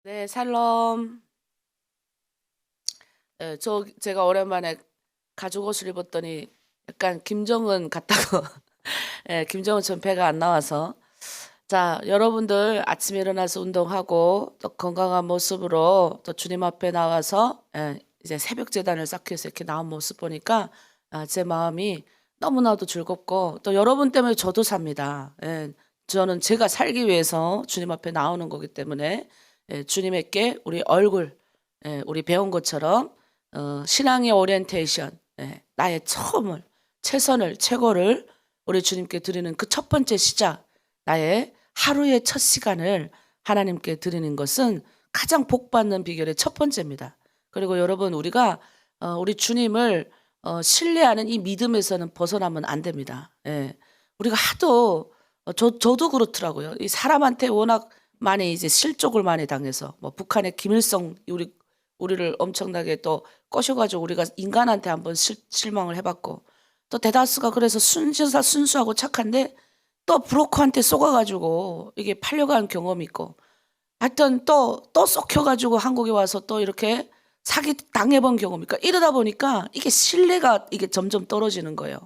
네, 샬롬. 제가 오랜만에 가죽 옷을 입었더니 약간 김정은 같다고. 김정은처럼 배가 안 나와서. 자, 여러분들 아침에 일어나서 운동하고 또 건강한 모습으로 또 주님 앞에 나와서 이제 새벽 제단을 쌓기 위해서 이렇게 나온 모습 보니까 제 마음이 너무나도 즐겁고 또 여러분 때문에 저도 삽니다. 저는 제가 살기 위해서 주님 앞에 나오는 거기 때문에 주님에게 우리 얼굴, 우리 배운 것처럼 신앙의 오리엔테이션, 나의 처음을, 최선을, 최고를 우리 주님께 드리는 그 첫 번째 시작, 나의 하루의 첫 시간을 하나님께 드리는 것은 가장 복받는 비결의 첫 번째입니다. 그리고 여러분, 우리가 우리 주님을 신뢰하는 이 믿음에서는 벗어나면 안 됩니다. 우리가 하도 저도 그렇더라고요. 이 사람한테 워낙 많이 이제 실족을 많이 당해서 뭐 북한의 김일성 우리를 엄청나게 또 꼬셔가지고 우리가 인간한테 한번 실망을 해봤고 또 대다수가 그래서 순수하고 착한데 또 브로커한테 속아가지고 이게 팔려간 경험이 있고 하여튼 또 쏙혀가지고 한국에 와서 또 이렇게 사기 당해본 경험이 있고 이러다 보니까 이게 신뢰가 이게 점점 떨어지는 거예요.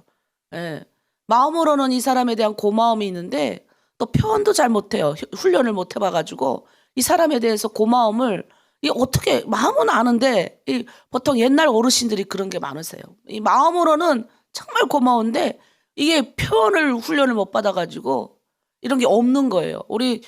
마음으로는 이 사람에 대한 고마움이 있는데 또 표현도 잘 못해요. 훈련을 못 해봐가지고 이 사람에 대해서 고마움을 이 어떻게 마음은 아는데 보통 옛날 어르신들이 그런 게 많으세요. 이 마음으로는 정말 고마운데 이게 표현을 훈련을 못 받아가지고 이런 게 없는 거예요. 우리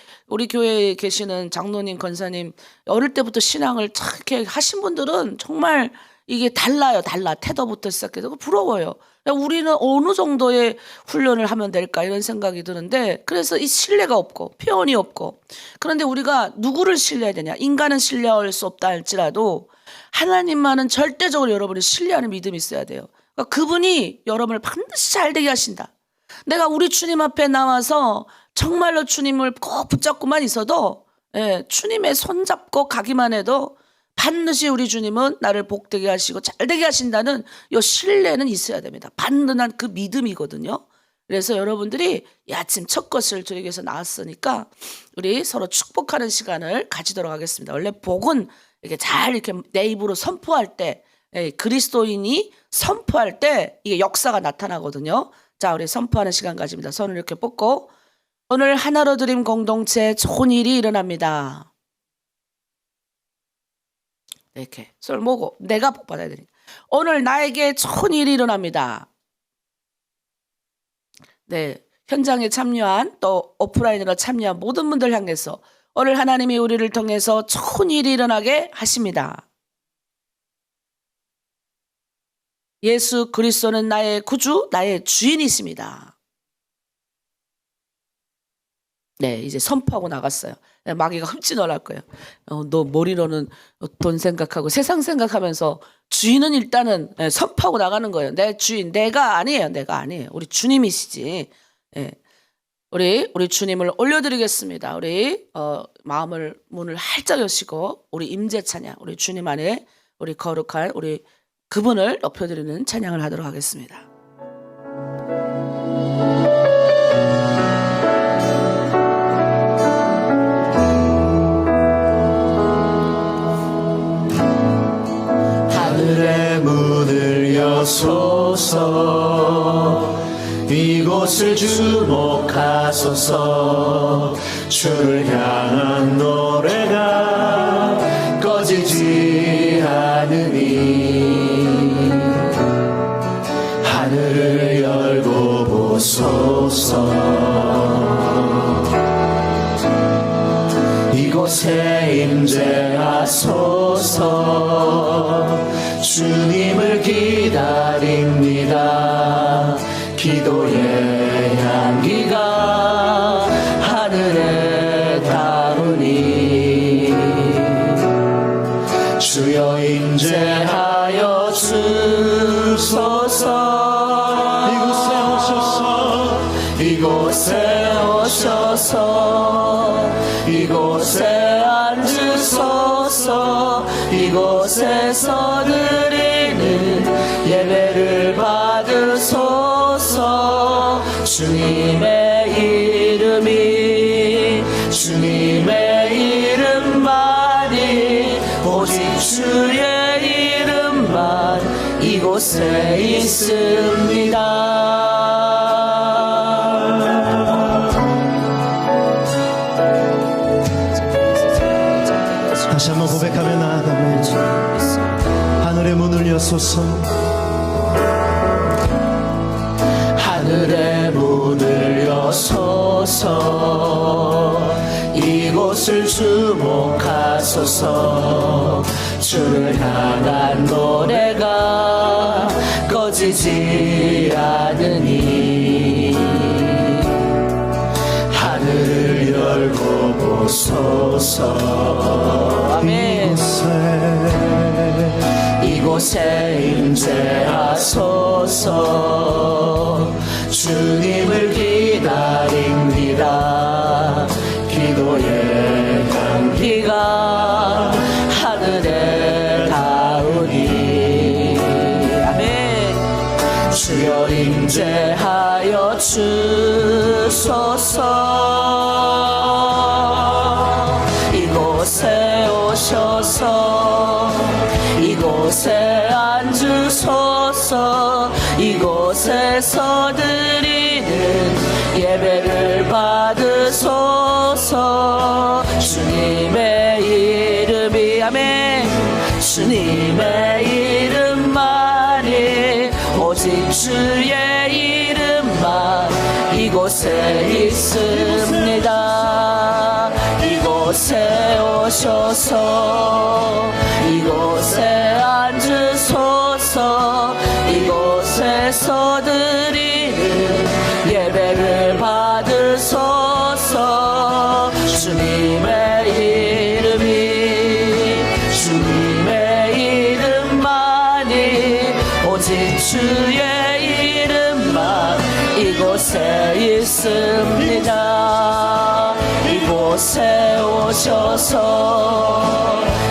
교회에 계시는 장로님, 권사님 어릴 때부터 신앙을 이렇게 하신 분들은 정말 이게 달라 태도부터 시작해서 부러워요. 우리는 어느 정도의 훈련을 하면 될까 이런 생각이 드는데 그래서 이 신뢰가 없고 표현이 없고 그런데 우리가 누구를 신뢰해야 되냐? 인간은 신뢰할 수 없다 할지라도 하나님만은 절대적으로 여러분이 신뢰하는 믿음이 있어야 돼요. 그러니까 그분이 여러분을 반드시 잘되게 하신다. 내가 우리 주님 앞에 나와서 정말로 주님을 꼭 붙잡고만 있어도 주님의 손 잡고 가기만 해도 반드시 우리 주님은 나를 복되게 하시고 잘되게 하신다는 이 신뢰는 있어야 됩니다. 반듯한 그 믿음이거든요. 그래서 여러분들이 이 아침 첫 것을 드리기 위해서 나왔으니까 우리 서로 축복하는 시간을 가지도록 하겠습니다. 원래 복은 이렇게 내 입으로 선포할 때 그리스도인이 선포할 때 이게 역사가 나타나거든요. 자, 우리 선포하는 시간 가집니다. 손을 이렇게 뻗고 오늘 하나로 드림 공동체 좋은 일이 일어납니다. 이렇게 손을 모으고 내가 복받아야 되니까 오늘 나에게 좋은 일이 일어납니다. 네, 현장에 참여한 또 오프라인으로 참여한 모든 분들 향해서 오늘 하나님이 우리를 통해서 좋은 일이 일어나게 하십니다. 예수 그리스도는 나의 구주, 나의 주인이십니다. 네, 이제 선포하고 나갔어요. 마귀가 흠칫놀랄 거예요. 너 머리로는 돈 생각하고 세상 생각하면서 주인은 일단은 선포하고 나가는 거예요. 내 주인, 내가 아니에요. 우리 주님이시지. 우리 주님을 올려드리겠습니다. 우리 문을 활짝 여시고 우리 임재 찬양, 우리 주님 안에 우리 거룩한 우리 그분을 높여드리는 찬양을 하도록 하겠습니다. 하늘의 문을 여소서 이곳을 주목하소서 주를 향한 노래가 꺼지지 않으니 하늘을 열고 보소서 이곳에 임재하소서 주님을 기다립니다. 기도의 향기가 하늘에 닿으니 주여 임재하여 주소서 이곳에 오셔서 이곳에 앉으소서 이곳에서 드리는 예배를 받으소서 주님의 이름이 주님의 이름 말 오직 주의 이름만 이곳에 있습니다. 다시 한번 고백하며 나아가면 하늘의 문을 여소서 하늘의 문을 여소서 이곳을 주목하소서 주를 향한 노래가 꺼지지 않으니 하늘을 열고 보소서 아멘. 이곳에 임재하소서 주님을 기다립니다. 기도의 향기가 하늘에 닿으니 아멘. 주여 임재하여 주소서. 이곳에 오셔서 이곳에 앉으소서. 이곳에서 드리는 예배를 받으소서. 주님의 이름이 아멘. 주님의 이름만이 오직 주의 이름만 이곳에 있습니다. 이곳에 오셔서 이곳에 앉으소서. 이곳에서 드리는 예배를 받으소서. 주님의 이름이 주님의 이름만이 오직 주의 이름만 이곳에 있습니다. 이곳에 오셔서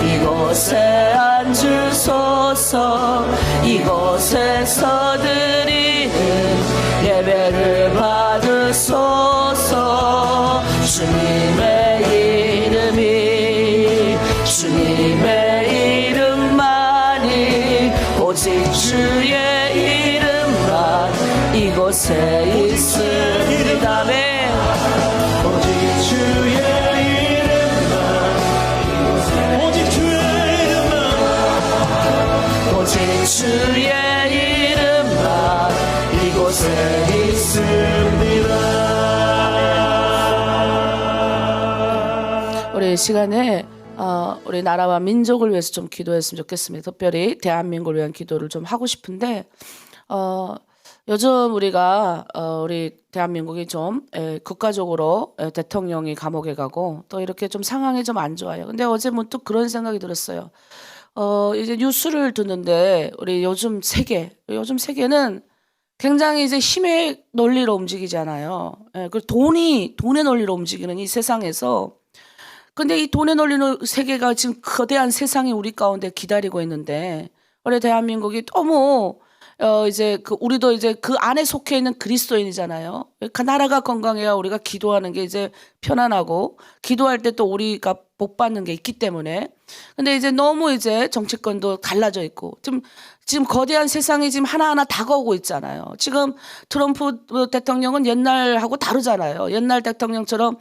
이곳에 앉으소서. 이곳에서 드리는 예배를 받으소서. 주님의 이름이 주님의 이름만이 오직 주의 이름만 이곳에 있습니다. 아멘. 오직 주의 이름만 오직 주의 이름만 오직 주의 이름만 이곳에 있습니다. 우리 시간에 우리 나라와 민족을 위해서 좀 기도했으면 좋겠습니다. 특별히 대한민국을 위한 기도를 좀 하고 싶은데 요즘 우리가 우리 대한민국이 좀 국가적으로 대통령이 감옥에 가고 또 이렇게 좀 상황이 좀 안 좋아요. 근데 어제 문득 그런 생각이 들었어요. 이제 뉴스를 듣는데 우리 요즘 세계는 굉장히 이제 힘의 논리로 움직이잖아요. 그 돈의 논리로 움직이는 이 세상에서 근데 이 돈의 논리는 세계가 지금 거대한 세상이 우리 가운데 기다리고 있는데 우리 대한민국이 너무 이제 우리도 이제 그 안에 속해 있는 그리스도인이잖아요. 그 나라가 건강해야 우리가 기도하는 게 이제 편안하고 기도할 때 또 우리가 복 받는 게 있기 때문에. 근데 이제 너무 이제 정치권도 달라져 있고 지금 거대한 세상이 지금 하나하나 다가오고 있잖아요. 지금 트럼프 대통령은 옛날하고 다르잖아요. 옛날 대통령처럼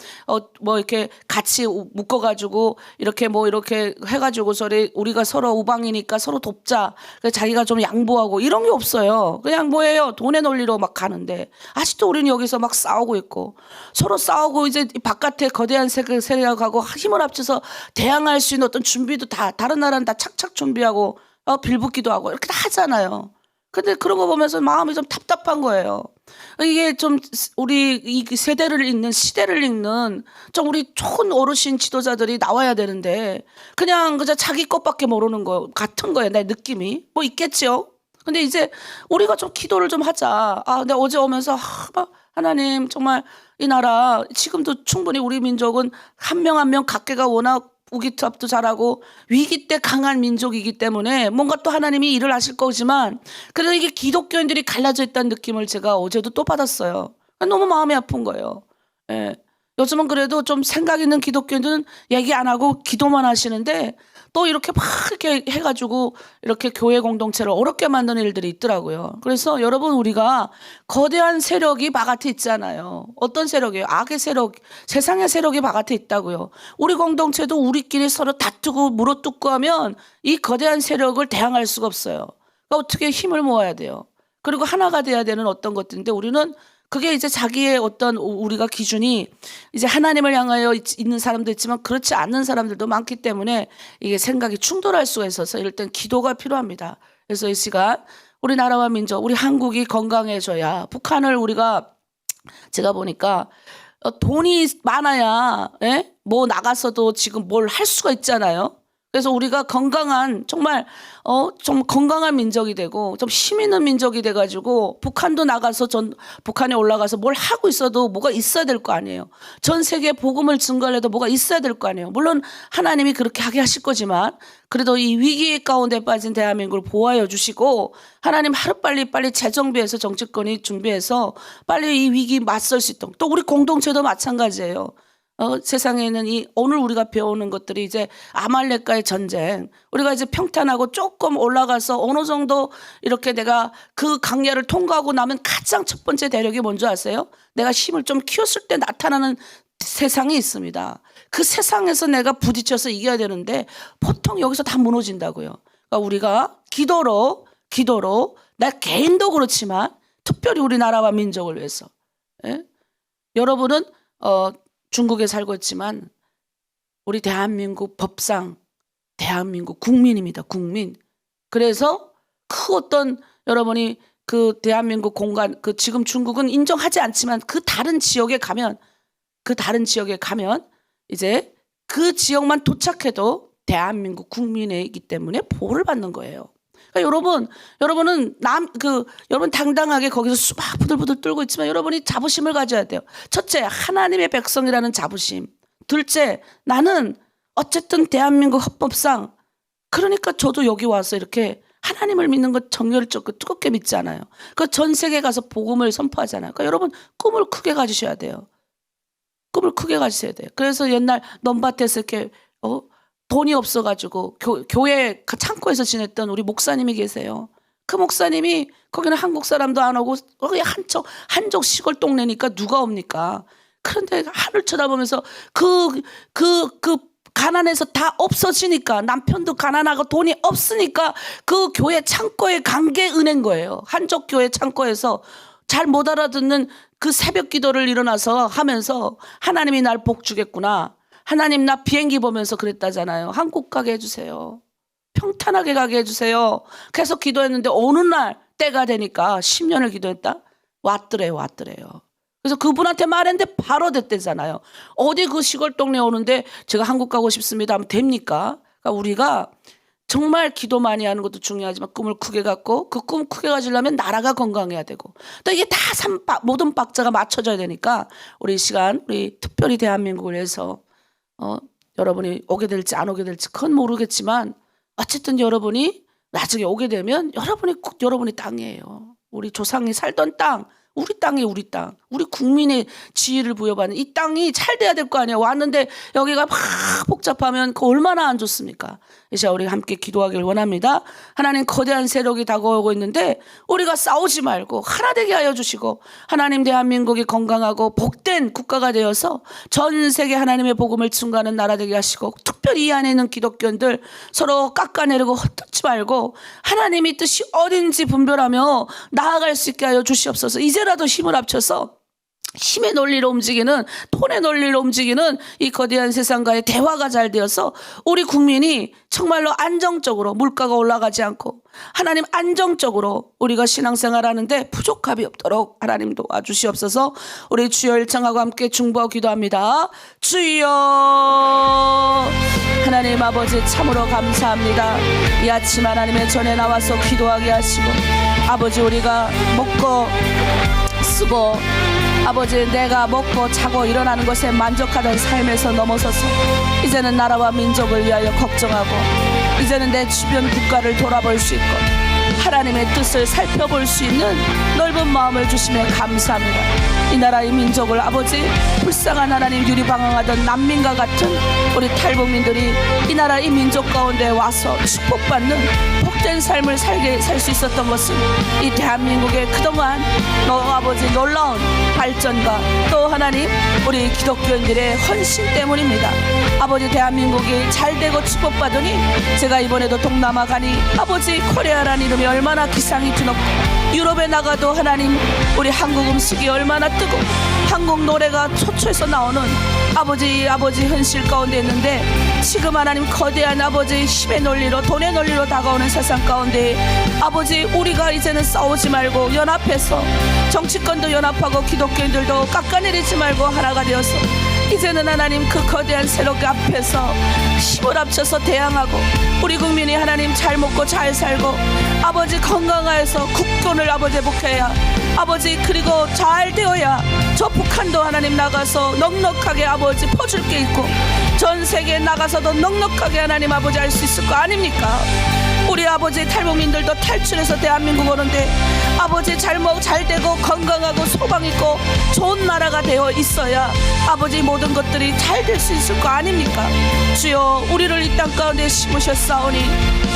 뭐 이렇게 같이 묶어가지고 이렇게 뭐 이렇게 해가지고 우리가 서로 우방이니까 서로 돕자. 그래서 자기가 좀 양보하고 이런 게 없어요. 그냥 뭐예요? 돈의 논리로 막 가는데 아직도 우리는 여기서 막 싸우고 있고 서로 싸우고 이제 바깥에 거대한 세력하고 힘을 합쳐서 대항할 수 있는 어떤 준비도 다 다른 나라는 다 착착 준비하고 빌붙기도 하고 이렇게 다 하잖아요. 근데 그런 거 보면서 마음이 좀 답답한 거예요. 이게 좀 우리 이 세대를 읽는 시대를 읽는 좀 우리 좋은 어르신 지도자들이 나와야 되는데 그냥 자기 것밖에 모르는 거 같은 거예요. 내 느낌이 뭐 있겠지요. 근데 이제 우리가 좀 기도를 좀 하자. 근데 어제 오면서 하나님 정말 이 나라 지금도 충분히 우리 민족은 한 명 한 명 각계가 워낙 우기투합도 잘하고 위기 때 강한 민족이기 때문에 뭔가 또 하나님이 일을 하실 거지만 그래도 이게 기독교인들이 갈라져 있다는 느낌을 제가 어제도 또 받았어요. 너무 마음이 아픈 거예요. 예. 요즘은 그래도 좀 생각 있는 기독교인들은 얘기 안 하고 기도만 하시는데 또 이렇게 막 이렇게 해가지고 이렇게 교회 공동체를 어렵게 만드는 일들이 있더라고요. 그래서 여러분, 우리가 거대한 세력이 바깥에 있잖아요. 어떤 세력이에요? 악의 세력, 세상의 세력이 바깥에 있다고요. 우리 공동체도 우리끼리 서로 다투고 물어뜯고 하면 이 거대한 세력을 대항할 수가 없어요. 그러니까 어떻게 힘을 모아야 돼요. 그리고 하나가 돼야 되는 어떤 것들인데, 우리는 그게 이제 자기의 어떤 우리가 기준이 이제 하나님을 향하여 있는 사람도 있지만 그렇지 않는 사람들도 많기 때문에 이게 생각이 충돌할 수가 있어서 이럴 땐 기도가 필요합니다. 그래서 이 시간 우리 나라와 민족, 우리 한국이 건강해져야, 북한을 우리가 제가 보니까 돈이 많아야 뭐 나가서도 지금 뭘 할 수가 있잖아요. 그래서 우리가 건강한, 정말 좀 건강한 민족이 되고 좀 힘 있는 민족이 돼가지고 북한도 나가서 북한에 올라가서 뭘 하고 있어도 뭐가 있어야 될 거 아니에요. 전 세계에 복음을 증거해도 뭐가 있어야 될 거 아니에요. 물론 하나님이 그렇게 하게 하실 거지만 그래도 이 위기 가운데 빠진 대한민국을 보호하여 주시고, 하나님 하루빨리 재정비해서 정치권이 준비해서 빨리 이 위기 맞설 수 있도록, 또 우리 공동체도 마찬가지예요. 세상에는 오늘 우리가 배우는 것들이 이제 아말렉과의 전쟁, 우리가 이제 평탄하고 조금 올라가서 어느 정도 이렇게 내가 그 강야를 통과하고 나면 가장 첫 번째 대력이 뭔지 아세요? 내가 힘을 좀 키웠을 때 나타나는 세상이 있습니다. 그 세상에서 내가 부딪혀서 이겨야 되는데 보통 여기서 다 무너진다고요. 그러니까 우리가 기도로 나 개인도 그렇지만 특별히 우리나라와 민족을 위해서, 여러분은 중국에 살고 있지만 우리 대한민국 법상 대한민국 국민입니다. 국민. 그래서 그 어떤 여러분이 그 대한민국 공간, 그 지금 중국은 인정하지 않지만 그 다른 지역에 가면 이제 그 지역만 도착해도 대한민국 국민이기 때문에 보호를 받는 거예요. 그러니까 여러분은 여러분 당당하게 거기서 수박 부들부들 떨고 있지만 여러분이 자부심을 가져야 돼요. 첫째, 하나님의 백성이라는 자부심. 둘째, 나는 어쨌든 대한민국 헌법상, 그러니까 저도 여기 와서 이렇게 하나님을 믿는 것 정열적고 뜨겁게 믿지 않아요. 그 전 세계 가서 복음을 선포하잖아요. 그러니까 여러분 꿈을 크게 가지셔야 돼요. 꿈을 크게 가지셔야 돼요. 그래서 옛날 넘밭에서 이렇게 돈이 없어가지고 교회 창고에서 지냈던 우리 목사님이 계세요. 그 목사님이, 거기는 한국 사람도 안 오고 한적 시골 동네니까 누가 옵니까? 그런데 하늘 쳐다보면서 그 가난해서 다 없어지니까, 남편도 가난하고 돈이 없으니까 그 교회 창고에 간 게 은혜인 거예요. 한적 교회 창고에서 잘 못 알아듣는 그 새벽 기도를 일어나서 하면서 하나님이 날 복 주겠구나. 하나님 나 비행기 보면서 그랬다잖아요. 한국 가게 해주세요. 평탄하게 가게 해주세요. 계속 기도했는데 어느 날 때가 되니까 10년을 기도했다? 왔더래요. 그래서 그분한테 말했는데 바로 됐대잖아요. 어디 그 시골 동네 오는데 제가 한국 가고 싶습니다 하면 됩니까? 그러니까 우리가 정말 기도 많이 하는 것도 중요하지만 꿈을 크게 갖고, 그 꿈 크게 가지려면 나라가 건강해야 되고, 또 이게 다 모든 박자가 맞춰져야 되니까 우리 이 시간, 우리 특별히 대한민국을 위해서 여러분이 오게 될지 안 오게 될지 그건 모르겠지만 어쨌든 여러분이 나중에 오게 되면 여러분이 땅이에요. 우리 조상이 살던 땅, 우리 땅이 우리 국민의 지위를 부여받는 이 땅이 잘 돼야 될 거 아니에요. 왔는데 여기가 막 복잡하면 그 얼마나 안 좋습니까? 이제 우리 함께 기도하길 원합니다. 하나님, 거대한 세력이 다가오고 있는데 우리가 싸우지 말고 하나 되게 하여 주시고, 하나님 대한민국이 건강하고 복된 국가가 되어서 전 세계 하나님의 복음을 증거하는 나라 되게 하시고, 특별히 이 안에 있는 기독교인들 서로 깎아내리고 헛뜯지 말고 하나님의 뜻이 어딘지 분별하며 나아갈 수 있게 하여 주시옵소서. 이제라도 힘을 합쳐서 힘의 논리로 움직이는, 돈의 논리로 움직이는 이 거대한 세상과의 대화가 잘 되어서 우리 국민이 정말로 안정적으로, 물가가 올라가지 않고 하나님 안정적으로 우리가 신앙생활하는데 부족함이 없도록 하나님 도와주시옵소서. 우리 주여 일창하고 함께 중보하고 기도합니다. 주여, 하나님 아버지 참으로 감사합니다. 이 아침 하나님의 전에 나와서 기도하게 하시고, 아버지 우리가 먹고 쓰고 아버지 내가 먹고 자고 일어나는 것에 만족하던 삶에서 넘어서서 이제는 나라와 민족을 위하여 걱정하고, 이제는 내 주변 국가를 돌아볼 수 있고, 하나님의 뜻을 살펴볼 수 있는 넓은 마음을 주시며 감사합니다. 이 나라의 민족을 아버지 불쌍한 하나님 유리방황하던 난민과 같은 우리 탈북민들이 이 나라 이 민족 가운데 와서 축복받는 복된 삶을 살 수 있었던 것은 이 대한민국의 그동안 아버지 놀라운 발전과 또 하나님 우리 기독교인들의 헌신 때문입니다. 아버지 대한민국이 잘되고 축복받으니 제가 이번에도 동남아 가니 아버지 코리아라는 이름이 얼마나 기상이 드높고 유럽에 나가도 하나님 우리 한국 음식이 얼마나 뜨고 한국 노래가 초초에서 나오는 아버지 현실 가운데 있는데 지금 하나님 거대한 아버지 힘의 논리로 돈의 논리로 다가오는 세상 가운데 아버지 우리가 이제는 싸우지 말고 연합해서 정치권도 연합하고 기독교인들도 깎아내리지 말고 하나가 되어서 이제는 하나님 그 거대한 세력 앞에서 힘을 합쳐서 대항하고 우리 국민이 하나님 잘 먹고 잘 살고 아버지 건강하여서 국권을 아버지 회복해야 아버지 그리고 잘 되어야 저 북한도 하나님 나가서 넉넉하게 아버지 퍼줄 게 있고 전 세계에 나가서도 넉넉하게 하나님 아버지 할 수 있을 거 아닙니까? 우리 아버지 탈북민들도 탈출해서 대한민국 오는데 아버지 잘 되고 건강하고 소방 있고 좋은 나라가 되어 있어야 아버지 모든 것들이 잘 될 수 있을 거 아닙니까? 주여 우리를 이 땅 가운데 심으셨사오니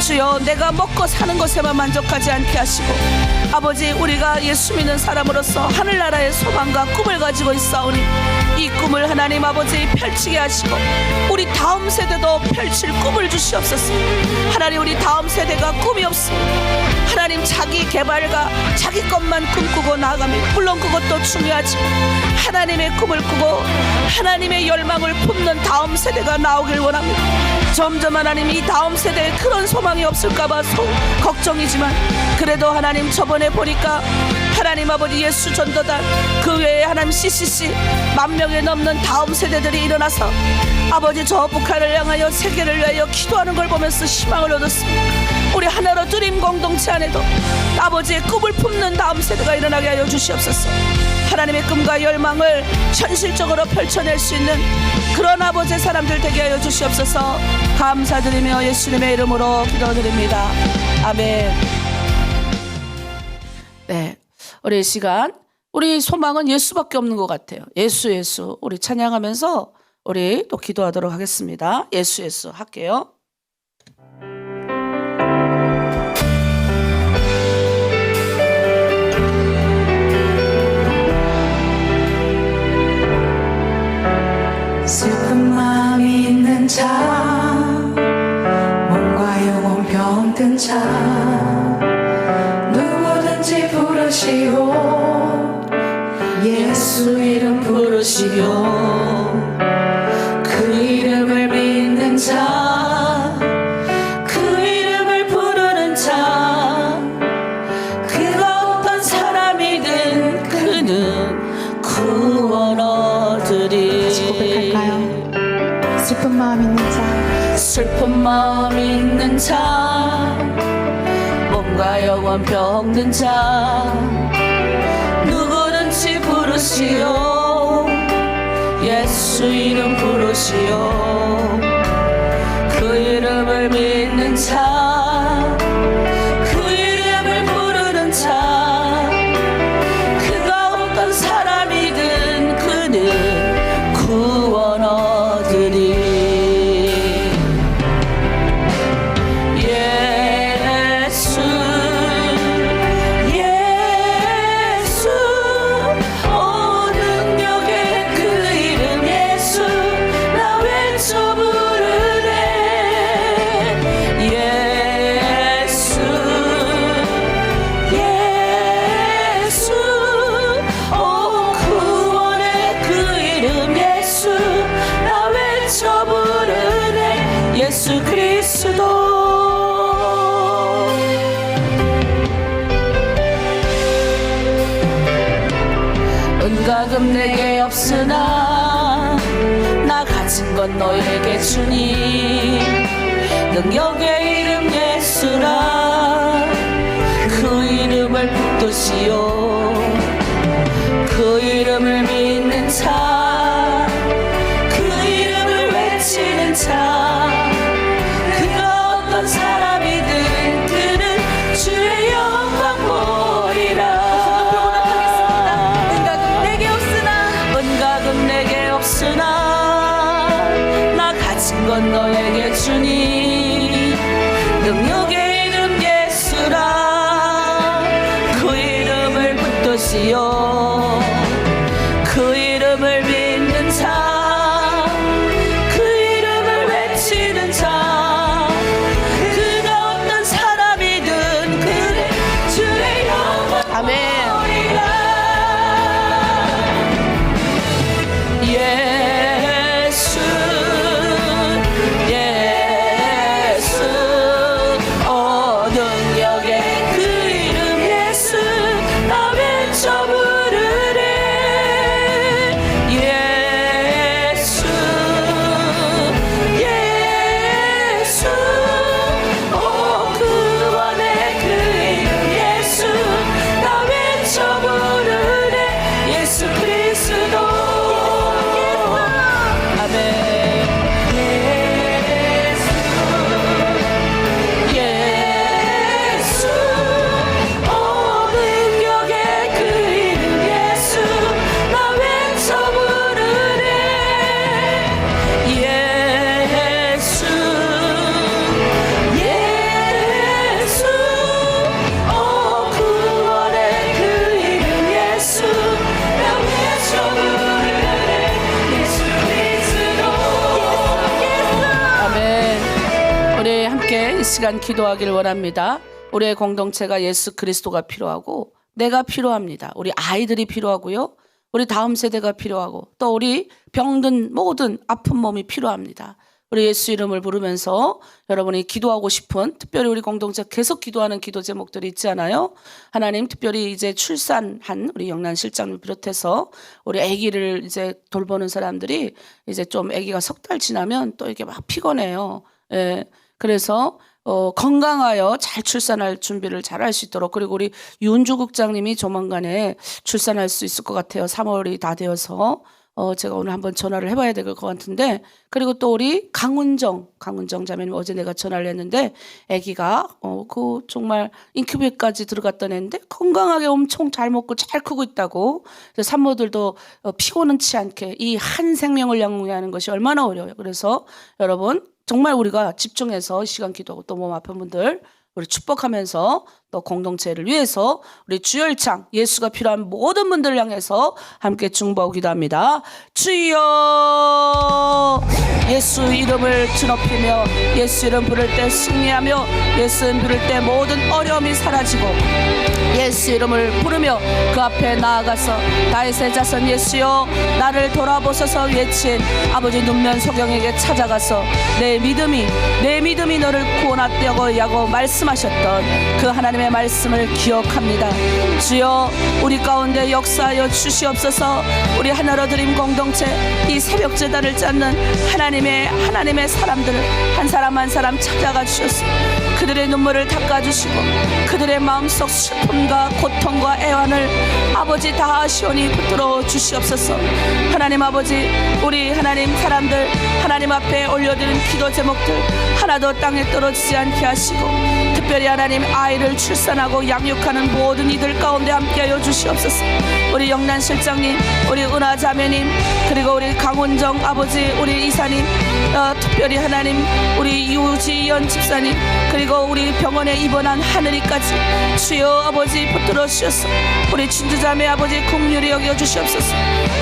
주여 내가 먹고 사는 것에만 만족하지 않게 하시고 아버지 우리가 예수 믿는 사람으로서 하늘나라의 소망과 꿈을 가지고 있사오니 이 꿈을 하나님 아버지 펼치게 하시고 우리 다음 세대도 펼칠 꿈을 주시옵소서. 하나님 우리 다음 세대가 꿈이 없습니다. 하나님 자기 개발과 자기 것만 꿈꾸고 나아가며 물론 그것도 중요하지만 하나님의 꿈을 꾸고 하나님의 열망을 품는 다음 세대가 나오길 원합니다. 점점 하나님 이 다음 세대에 그런 소망이 없을까봐 걱정이지만 그래도 하나님 저번에 보니까 하나님 아버지 예수 전도단 그 외에 하나님 CCC 10,000명에 넘는 다음 세대들이 일어나서 아버지 저 북한을 향하여 세계를 위하여 기도하는 걸 보면서 희망을 얻었습니다. 우리 하나로 드림 공동체 안에도 아버지의 꿈을 품는 다음 세대가 일어나게 하여 주시옵소서. 하나님의 꿈과 열망을 현실적으로 펼쳐낼 수 있는 그런 아버지의 사람들 되게 하여 주시옵소서. 감사드리며 예수님의 이름으로 기도드립니다. 아멘. 네, 우리 이 시간 우리 소망은 예수밖에 없는 것 같아요. 예수 우리 찬양하면서 우리 또 기도하도록 하겠습니다. 예수 할게요. 슬픈 마음이 있는 자 몸과 영혼 병든 자 누구든지 부르시오 예수 이름 부르시오 그 이름을 믿는 자 그 이름을 부르는 자 그가 어떤 사람이든 그는 구원 얻으리. 고백할까요? 슬픈 마음 있는 자 슬픈 마음 있는 자 몸과 영혼 병든 자 누구든지 부르시오 예수 이름 부르시오 그 이름을 믿는 자 그 이름을 부르는 자 그가 어떤 사람이든 그는 구원 얻으리. 예수 그리스도 은과금 내게 없으나 나 가진 건 너에게 주니 능력의 이름 예수라 그 이름을 붙드시오 그 이름을 믿는 자 그 이름을 외치는 자 사람이든 그는 주의 능력의 이름 예수라 그 이름을 붙드시오 그 이름을 믿는 자 그 이름을 외치는 자 그가 어떤 사람이든 그를 주의 영광 아멘. 예수 예수 능력의 그 이름 예수 나 외쳐 부르리 예수 예수 구원의 그 이름 예수 나 외쳐 부르리 예수 그리스도 아멘 예수 능력의 그 이름 예수 나 외쳐 부르리 예수 예수 구원의 그 이름 예수 나 외쳐 부르리 예수 그리스도 아멘. 우리 함께 이 시간 기도하기를 원합니다. 우리의 공동체가 예수 그리스도가 필요하고 내가 필요합니다. 우리 아이들이 필요하고요. 우리 다음 세대가 필요하고 또 우리 병든 모든 아픈 몸이 필요합니다. 우리 예수 이름을 부르면서 여러분이 기도하고 싶은 특별히 우리 공동체 계속 기도하는 기도 제목들이 있잖아요. 하나님 특별히 이제 출산한 우리 영란 실장을 비롯해서 우리 아기를 이제 돌보는 사람들이 이제 좀 아기가 석 달 지나면 또 이게 막 피곤해요. 예. 그래서 건강하여 잘 출산할 준비를 잘 할 수 있도록 그리고 우리 윤주 국장님이 조만간에 출산할 수 있을 것 같아요. 3월이 다 되어서 제가 오늘 한번 전화를 해봐야 될 것 같은데 그리고 또 우리 강훈정 자매님 어제 내가 전화를 했는데 아기가 그 정말 인큐베이터까지 들어갔던 애인데 건강하게 엄청 잘 먹고 잘 크고 있다고. 그래서 산모들도 피곤치 않게 이 한 생명을 양육하는 것이 얼마나 어려워요. 그래서 여러분 정말 우리가 집중해서 시간 기도하고 또 몸 아픈 분들 우리 축복하면서 또 공동체를 위해서 우리 주열창 예수가 필요한 모든 분들을 향해서 함께 중보하고 기도합니다. 주여 예수 이름을 드높이며 예수 이름 부를 때 승리하며 예수 이름 부를 때 모든 어려움이 사라지고 예수 이름을 부르며 그 앞에 나아가서 다윗의 자손 예수여 나를 돌아보소서 외친 아버지 눈면 소경에게 찾아가서 내 믿음이 너를 구원하려고 하고 말씀하셨던 그 하나님의 말씀을 기억합니다. 주여 우리 가운데 역사하여 주시옵소서. 우리 하나로 드림 공동체 이 새벽 제단을 찾는 하나님의 사람들을 한 사람 한 사람 찾아가 주셔서 그들의 눈물을 닦아주시고 그들의 마음속 슬픔과 고통과 애환을 아버지 다 시온이 붙들어 주시옵소서. 하나님 아버지 우리 하나님 사람들 하나님 앞에 올려드린 기도 제목들 하나도 땅에 떨어지지 않게 하시고 특별히 하나님 아이를 출산하고 양육하는 모든 이들 가운데 함께하여 주시옵소서. 우리 영란 실장님 우리 은하 자매님 그리고 우리 강훈정 아버지 우리 이사님 특별히 하나님 우리 유지연 집사님 그리고 우리 병원에 입원한 하늘이까지 주여 아버지 붙들어 주셔서 우리 진주자매 아버지 긍휼히 여겨 주시옵소서.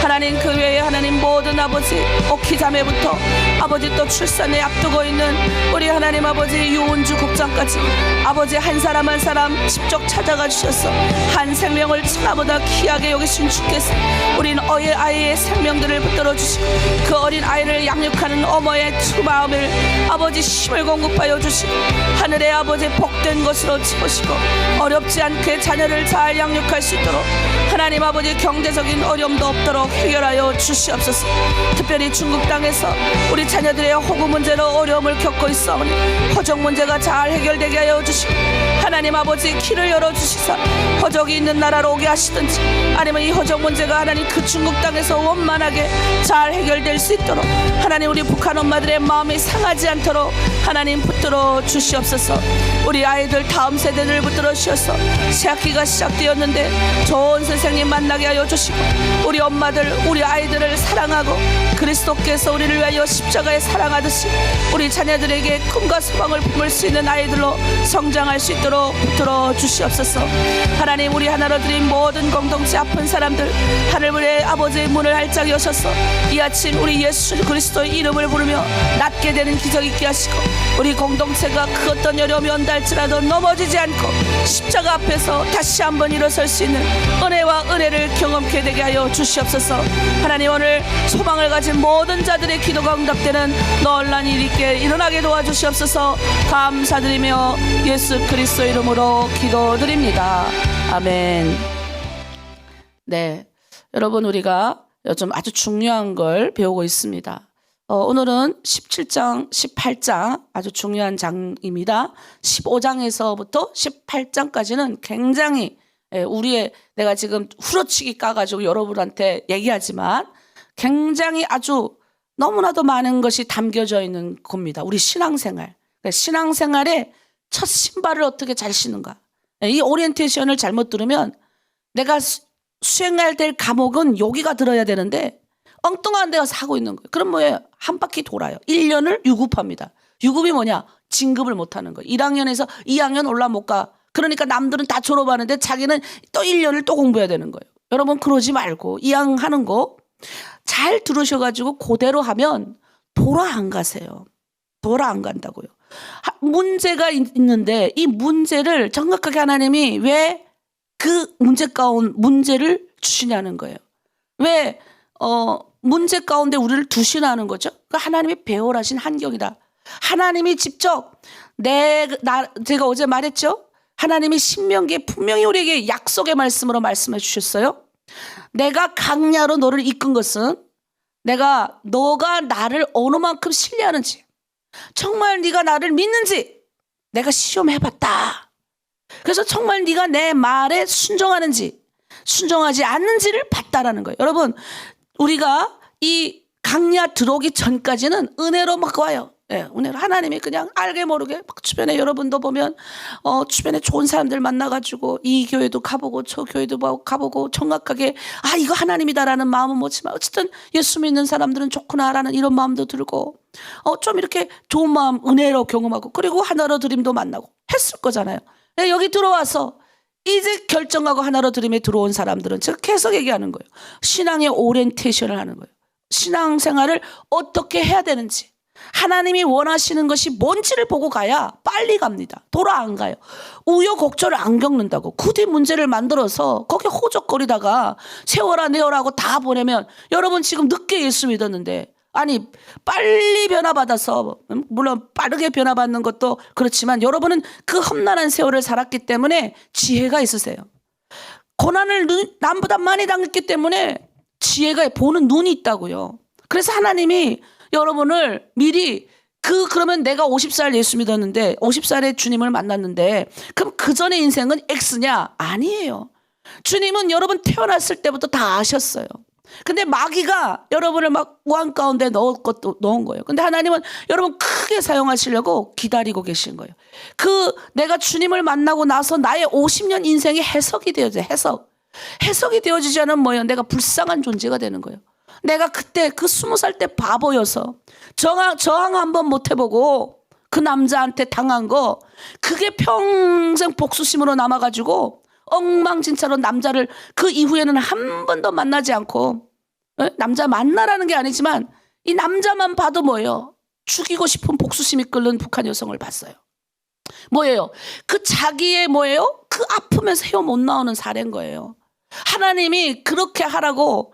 하나님 그 외에 하나님 모든 아버지 오키 자매부터 아버지 또 출산에 앞두고 있는 우리 하나님 아버지 유은주 국장까지 아버지 한 사람 한 사람 직접 찾아가 주셔서 한 생명을 천하보다 귀하게 여기신 주께서 우린 아이의 생명들을 붙들어 주시고 그 어린 아이를 양육하는 어머의 두 마음을 아버지 힘을 공급하여 주시고 하늘의 아버지 복된 것으로 채우시고 어렵지 않게 자녀를 잘 양육할 수 있도록 하나님 아버지 경제적인 어려움도 없도록 해결하여 주시옵소서. 특별히 중국 땅에서 우리 자녀들의 호구 문제로 어려움을 겪고 있사오니 호적 문제가 잘 해결되게 하여 열어주시고 하나님 아버지 길을 열어주시사 허적이 있는 나라로 오게 하시든지 아니면 이 허적 문제가 하나님 그 중국 땅에서 원만하게 잘 해결될 수 있도록 하나님 우리 북한 엄마들의 마음이 상하지 않도록 하나님 붙들어 주시옵소서. 우리 아이들 다음 세대를 붙들어 주셔서 새학기가 시작되었는데 좋은 선생님 만나게 하여 주시고 우리 엄마들 우리 아이들을 사랑하고 그리스도께서 우리를 위하여 십자가에 사랑하듯이 우리 자녀들에게 꿈과 소망을 품을 수 있는 아이들로 성장할 수 있도록 붙들어 주시옵소서. 하나님 우리 하나로 드린 모든 공동체 아픈 사람들 하늘의 아버지의 문을 활짝 여셔서 이 아침 우리 예수 그리스도의 이름을 부르며 낫게 되는 기적 있게 하시고 우리 공동체가 그 어떤 어려움이 온다 할지라도 넘어지지 않고 십자가 앞에서 다시 한번 일어설 수 있는 은혜와 은혜를 경험케 되게 하여 주시옵소서. 하나님 오늘 소망을 가진 모든 자들의 기도가 응답되는 놀라운 일이 있게 일어나게 도와주시옵소서. 감사드리며 예수 그리스도 이름으로 기도드립니다. 아멘. 네, 여러분 우리가 좀 아주 중요한 걸 배우고 있습니다. 오늘은 17장, 18장 아주 중요한 장입니다. 15장에서부터 18장까지는 굉장히 우리의 내가 지금 후려치기 까가지고 여러분한테 얘기하지만 굉장히 아주 너무나도 많은 것이 담겨져 있는 겁니다. 우리 신앙생활. 신앙생활에 첫 신발을 어떻게 잘 신는가. 이 오리엔테이션을 잘못 들으면 내가 수행해야 될 과목은 여기가 들어야 되는데 엉뚱한 데 가서 하고 있는 거예요. 그럼 뭐예요? 한 바퀴 돌아요. 1년을 유급합니다. 유급이 뭐냐? 진급을 못하는 거예요. 1학년에서 2학년 올라 못 가. 그러니까 남들은 다 졸업하는데 자기는 또 1년을 또 공부해야 되는 거예요. 여러분 그러지 말고 이왕 하는 거 잘 들으셔가지고 그대로 하면 돌아 안 가세요. 돌아 안 간다고요. 문제가 있는데 이 문제를 정확하게 하나님이 왜 그 문제 가운 문제를 주시냐는 거예요. 왜 문제 가운데 우리를 두시라는 거죠. 그 하나님이 배월하신 환경이다. 하나님이 직접 제가 어제 말했죠. 하나님이 신명기에 분명히 우리에게 약속의 말씀으로 말씀해 주셨어요. 내가 강야로 너를 이끈 것은 너가 나를 어느 만큼 신뢰하는지 정말 네가 나를 믿는지 내가 시험해봤다. 그래서 정말 네가 내 말에 순종하는지 순종하지 않는지를 봤다라는 거예요. 여러분 우리가 이 강야 들어오기 전까지는 은혜로 막 와요. 네, 은혜로 하나님이 그냥 알게 모르게 막 주변에 여러분도 보면 주변에 좋은 사람들 만나가지고 이 교회도 가보고 저 교회도 가보고 정확하게 이거 하나님이다라는 마음은 못지만 어쨌든 예수 믿는 사람들은 좋구나라는 이런 마음도 들고 좀 이렇게 좋은 마음 은혜로 경험하고 그리고 하나로 드림도 만나고 했을 거잖아요. 네, 여기 들어와서 이제 결정하고 하나로 드림에 들어온 사람들은 제가 계속 얘기하는 거예요. 신앙의 오리엔테이션을 하는 거예요. 신앙생활을 어떻게 해야 되는지 하나님이 원하시는 것이 뭔지를 보고 가야 빨리 갑니다. 돌아 안 가요. 우여곡절을 안 겪는다고 굳이 문제를 만들어서 거기 호적거리다가 세워라 내어라고 다 보내면 여러분 지금 늦게 예수 믿었는데 빨리 변화받아서 물론 빠르게 변화받는 것도 그렇지만 여러분은 그 험난한 세월을 살았기 때문에 지혜가 있으세요. 고난을 남보다 많이 당했기 때문에 지혜가 보는 눈이 있다고요. 그래서 하나님이 여러분을 미리 그러면 내가 50살 예수 믿었는데 50살에 주님을 만났는데 그럼 그 전의 인생은 X냐? 아니에요. 주님은 여러분 태어났을 때부터 다 아셨어요. 근데 마귀가 여러분을 막 우한 가운데 넣은 거예요. 근데 하나님은 여러분 크게 사용하시려고 기다리고 계신 거예요. 내가 주님을 만나고 나서 나의 50년 인생이 해석이 되어져요. 해석이 되어지지 않으면 뭐예요? 내가 불쌍한 존재가 되는 거예요. 내가 그때 20살 때 바보여서 저항 한번 못 해보고 그 남자한테 당한 거 그게 평생 복수심으로 남아가지고 엉망진창으로 남자를 그 이후에는 한 번도 만나지 않고 남자 만나라는 게 아니지만 이 남자만 봐도 뭐예요? 죽이고 싶은 복수심이 끓는 북한 여성을 봤어요. 뭐예요? 그 자기의 뭐예요? 그 아프면서 헤어 못 나오는 사례인 거예요. 하나님이 그렇게 하라고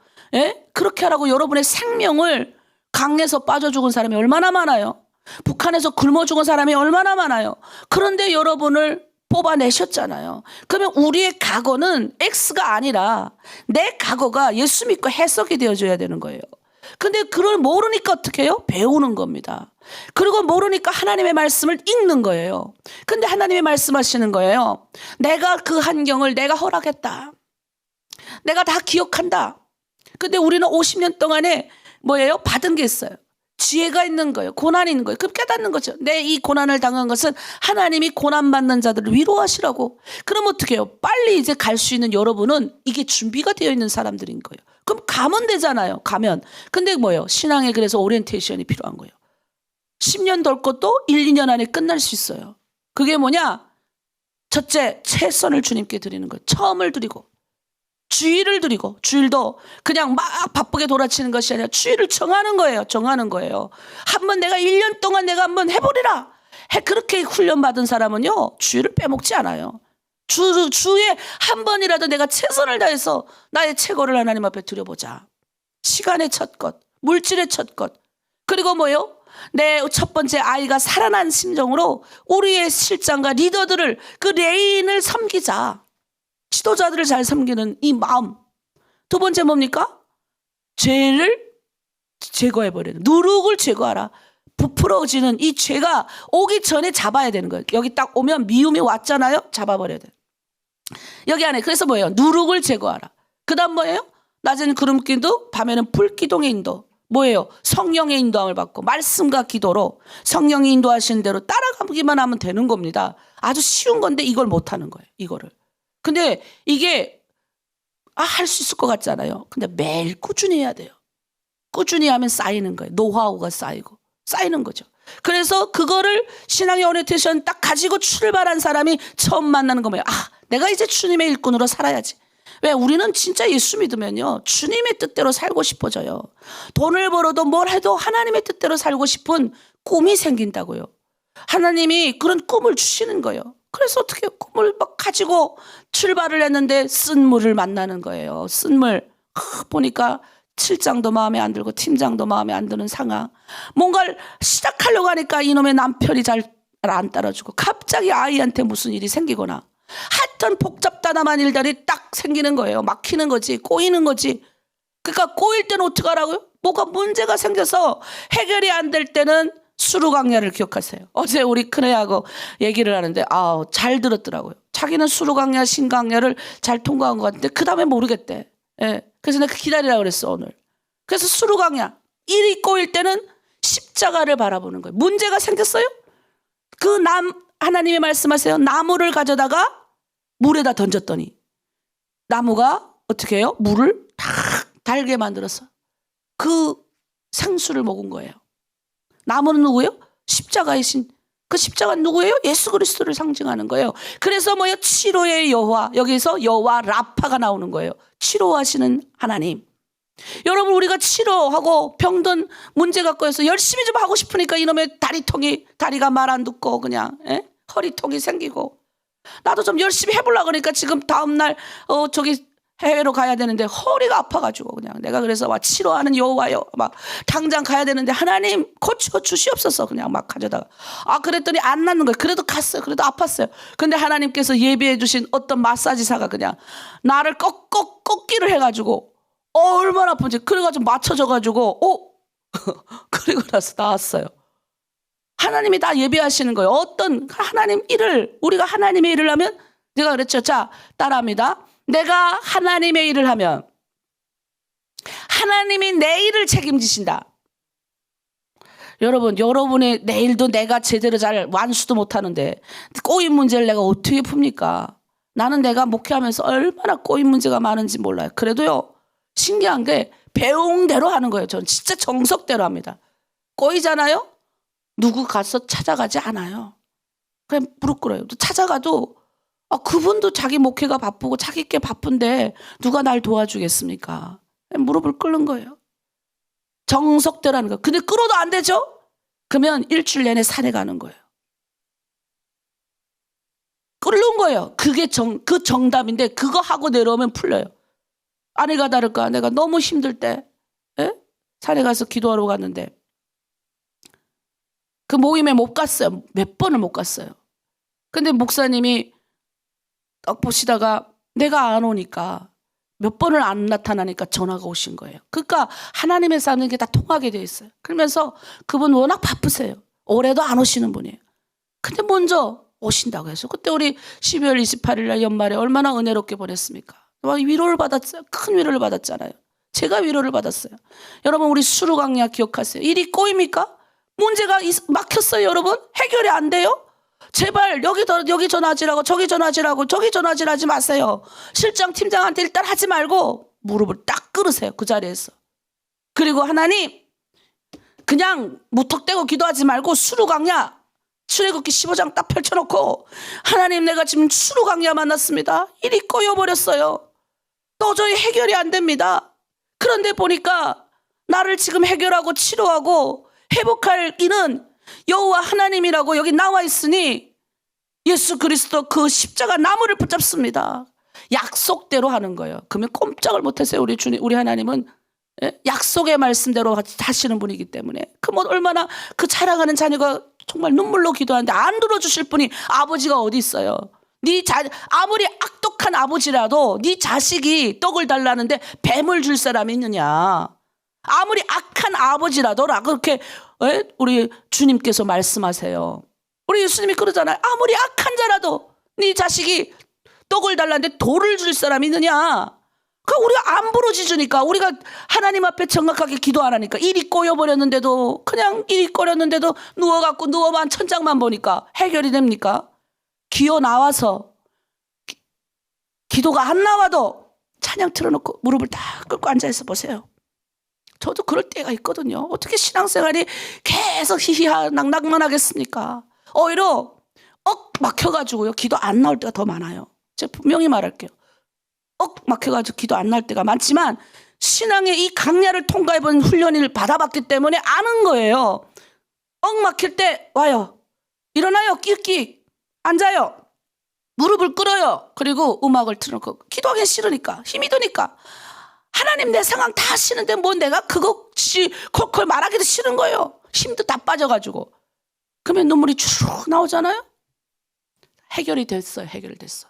여러분의 생명을 강에서 빠져 죽은 사람이 얼마나 많아요? 북한에서 굶어 죽은 사람이 얼마나 많아요? 그런데 여러분을 뽑아내셨잖아요. 그러면 우리의 과거는 X가 아니라 내 과거가 예수 믿고 해석이 되어줘야 되는 거예요. 근데 그걸 모르니까 어떻게 해요? 배우는 겁니다. 그리고 모르니까 하나님의 말씀을 읽는 거예요. 근데 하나님의 말씀하시는 거예요. 내가 그 환경을 내가 허락했다. 내가 다 기억한다. 근데 우리는 50년 동안에 뭐예요? 받은 게 있어요. 지혜가 있는 거예요. 고난이 있는 거예요. 그럼 깨닫는 거죠. 내 이 고난을 당한 것은 하나님이 고난받는 자들을 위로하시라고. 그럼 어떻게 해요? 빨리 이제 갈 수 있는 여러분은 이게 준비가 되어 있는 사람들인 거예요. 그럼 가면 되잖아요. 가면. 근데 뭐예요? 신앙에 그래서 오리엔테이션이 필요한 거예요. 10년 덜 것도 1, 2년 안에 끝날 수 있어요. 그게 뭐냐? 첫째, 최선을 주님께 드리는 거예요. 처음을 드리고. 주의를 드리고, 주일도 그냥 막 바쁘게 돌아치는 것이 아니라 주의를 정하는 거예요. 정하는 거예요. 한번 내가 1년 동안 내가 한번 해보리라. 그렇게 훈련받은 사람은요, 주의를 빼먹지 않아요. 주에 한 번이라도 내가 최선을 다해서 나의 최고를 하나님 앞에 드려보자. 시간의 첫 것, 물질의 첫 것. 그리고 뭐요? 내 첫 번째 아이가 살아난 심정으로 우리의 실장과 리더들을 그 레인을 섬기자. 지도자들을 잘 섬기는 이 마음. 두 번째 뭡니까? 죄를 제거해버리는, 누룩을 제거하라. 부풀어지는 이 죄가 오기 전에 잡아야 되는 거예요. 여기 딱 오면 미움이 왔잖아요. 잡아버려야 돼요. 여기 안에 그래서 뭐예요? 누룩을 제거하라. 그 다음 뭐예요? 낮에는 구름기둥, 밤에는 불기둥의 인도. 뭐예요? 성령의 인도함을 받고 말씀과 기도로 성령이 인도하시는 대로 따라가기만 하면 되는 겁니다. 아주 쉬운 건데 이걸 못하는 거예요. 이거를. 근데 이게 할 수 있을 것 같잖아요. 근데 매일 꾸준히 해야 돼요. 꾸준히 하면 쌓이는 거예요. 노하우가 쌓이는 거죠. 그래서 그거를 신앙의 오리엔테이션 딱 가지고 출발한 사람이 처음 만나는 거예요. 내가 이제 주님의 일꾼으로 살아야지. 왜? 우리는 진짜 예수 믿으면요, 주님의 뜻대로 살고 싶어져요. 돈을 벌어도 뭘 해도 하나님의 뜻대로 살고 싶은 꿈이 생긴다고요. 하나님이 그런 꿈을 주시는 거예요. 그래서 어떻게 꿈을 막 가지고 출발을 했는데 쓴물을 만나는 거예요. 쓴물. 보니까 실장도 마음에 안 들고 팀장도 마음에 안 드는 상황. 뭔가를 시작하려고 하니까 이놈의 남편이 잘 안 따라주고 갑자기 아이한테 무슨 일이 생기거나 하여튼 복잡다단한 일들이 딱 생기는 거예요. 막히는 거지. 꼬이는 거지. 그러니까 꼬일 때는 어떻게 하라고요? 뭐가 문제가 생겨서 해결이 안 될 때는 수루강야를 기억하세요. 어제 우리 큰애하고 얘기를 하는데 잘 들었더라고요. 자기는 수루강야, 신강야를 잘 통과한 것 같은데 그 다음에 모르겠대. 예. 그래서 내가 기다리라고 그랬어 오늘. 그래서 수루강야 일이 꼬일 때는 십자가를 바라보는 거예요. 문제가 생겼어요? 하나님이 말씀하세요. 나무를 가져다가 물에다 던졌더니 나무가 어떻게 해요? 물을 탁 달게 만들어서 그 생수를 먹은 거예요. 나무는 누구예요? 십자가의 신. 그 십자가는 누구예요? 예수 그리스도를 상징하는 거예요. 그래서 뭐예요? 치료의 여호와. 여기서 여호와 라파가 나오는 거예요. 치료하시는 하나님. 여러분, 우리가 치료하고 병든 문제 갖고 해서 열심히 좀 하고 싶으니까 이놈의 다리가 말 안 듣고 그냥 허리통이 생기고, 나도 좀 열심히 해보려고 그러니까 지금 다음날 저기 해외로 가야 되는데 허리가 아파가지고 그냥 내가 그래서 막 치료하는 여호와요 막 당장 가야 되는데 하나님 고쳐 주시옵소서 그냥 막 가져다가 그랬더니 안 낫는 거예요. 그래도 갔어요. 그래도 아팠어요. 근데 하나님께서 예비해 주신 어떤 마사지사가 그냥 나를 꺾기를 해가지고 얼마나 아픈지 그래가지고 맞춰져가지고 그리고 나서 나왔어요. 하나님이 다 예비하시는 거예요. 어떤 하나님 일을, 우리가 하나님의 일을 하면, 내가 그랬죠. 자, 따라합니다. 내가 하나님의 일을 하면 하나님이 내 일을 책임지신다. 여러분, 여러분의 내일도 내가 제대로 잘 완수도 못하는데 꼬인 문제를 내가 어떻게 풉니까? 나는 내가 목회하면서 얼마나 꼬인 문제가 많은지 몰라요. 그래도요, 신기한 게 배운 대로 하는 거예요. 저는 진짜 정석대로 합니다. 꼬이잖아요? 누구 가서 찾아가지 않아요. 그냥 무릎 꿇어요. 또 찾아가도 그분도 자기 목회가 바쁘고 자기 게 바쁜데 누가 날 도와주겠습니까? 그냥 무릎을 꿇는 거예요. 정석대로 하는 거예요. 근데 끌어도 안 되죠? 그러면 일주일 내내 산에 가는 거예요. 끓는 거예요. 그게 그 정답인데 그거 하고 내려오면 풀려요. 아내가 다를까? 내가 너무 힘들 때 산에 가서 기도하러 갔는데 그 모임에 못 갔어요. 몇 번을 못 갔어요. 근데 목사님이 딱 보시다가 내가 안 오니까 몇 번을 안 나타나니까 전화가 오신 거예요. 그러니까 하나님의 사는 게 다 통하게 돼 있어요. 그러면서 그분 워낙 바쁘세요. 올해도 안 오시는 분이에요. 근데 먼저 오신다고 해서 그때 우리 12월 28일 날 연말에 얼마나 은혜롭게 보냈습니까? 막 위로를 받았어요. 큰 위로를 받았잖아요. 제가 위로를 받았어요. 여러분 우리 수루강야 기억하세요. 일이 꼬입니까? 문제가 막혔어요. 여러분 해결이 안 돼요? 제발 여기 전화하지라고 저기 전화하지 마세요. 실장 팀장한테 일단 하지 말고 무릎을 딱 꿇으세요. 그 자리에서. 그리고 하나님 그냥 무턱대고 기도하지 말고 수루강야 출애굽기 15장 딱 펼쳐놓고 하나님 내가 지금 수루강야 만났습니다. 일이 꼬여버렸어요. 도저히 해결이 안 됩니다. 그런데 보니까 나를 지금 해결하고 치료하고 회복할 이는 여호와 하나님이라고 여기 나와 있으니 예수 그리스도 그 십자가 나무를 붙잡습니다. 약속대로 하는 거예요. 그러면 꼼짝을 못하세요. 우리 주님, 우리 하나님은 약속의 말씀대로 하시는 분이기 때문에 그뭐 얼마나 그 자랑하는 자녀가 정말 눈물로 기도하는데 안 들어주실 분이 아버지가 어디 있어요? 아무리 악독한 아버지라도 네 자식이 떡을 달라는데 뱀을 줄 사람이 있느냐? 아무리 악한 아버지라도 그렇게 우리 주님께서 말씀하세요. 우리 예수님이 그러잖아요. 아무리 악한 자라도 네 자식이 떡을 달라는데 돌을 줄 사람이 있느냐? 그러니까 우리가 안 부러지주니까 우리가 하나님 앞에 정확하게 기도 안 하니까 일이 꼬여버렸는데도 그냥 일이 꼬였는데도 누워갖고 누워만 천장만 보니까 해결이 됩니까? 기어 나와서 기도가 안 나와도 찬양 틀어놓고 무릎을 딱 꿇고 앉아있어 보세요. 저도 그럴 때가 있거든요. 어떻게 신앙생활이 계속 낭낭만 하겠습니까? 오히려 막혀가지고요 기도 안 나올 때가 더 많아요. 제가 분명히 말할게요. 막혀가지고 기도 안 나올 때가 많지만 신앙의 이 강야를 통과해본 훈련을 받아봤기 때문에 아는 거예요. 막힐 때 와요. 일어나요. 끼익끼익 앉아요. 무릎을 꿇어요. 그리고 음악을 틀어놓고 기도하기 싫으니까 힘이 드니까 하나님 내 상황 다 아시는데 뭐 내가 그것이 콜콜 말하기도 싫은 거예요. 힘도 다 빠져가지고. 그러면 눈물이 쭉 나오잖아요. 해결이 됐어요. 해결됐어.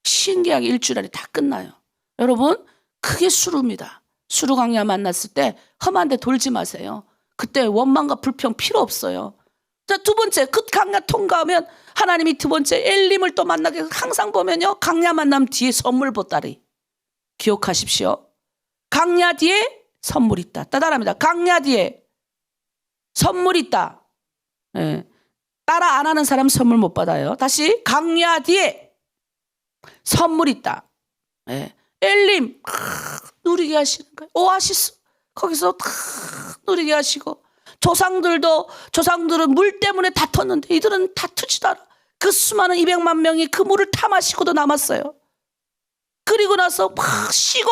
신기하게 일주일 안에 다 끝나요. 여러분 그게 수루입니다. 수루강야 만났을 때 험한 데 돌지 마세요. 그때 원망과 불평 필요 없어요. 자, 두 번째 그 강야 통과하면 하나님이 두 번째 엘림을 또 만나게 항상 보면요 강야 만남 뒤에 선물 보따리 기억하십시오. 강야 뒤에 선물 있다. 따라합니다. 강야 뒤에 선물 있다. 네. 따라 안 하는 사람 선물 못 받아요. 다시 강야 뒤에 선물 있다. 네. 엘림 누리게 하시는 거예요. 오아시스 거기서 다 누리게 하시고 조상들은 물 때문에 다퉜는데 이들은 다투지도 않아. 그 수많은 200만 명이 그 물을 타 마시고도 남았어요. 그리고 나서 막 쉬고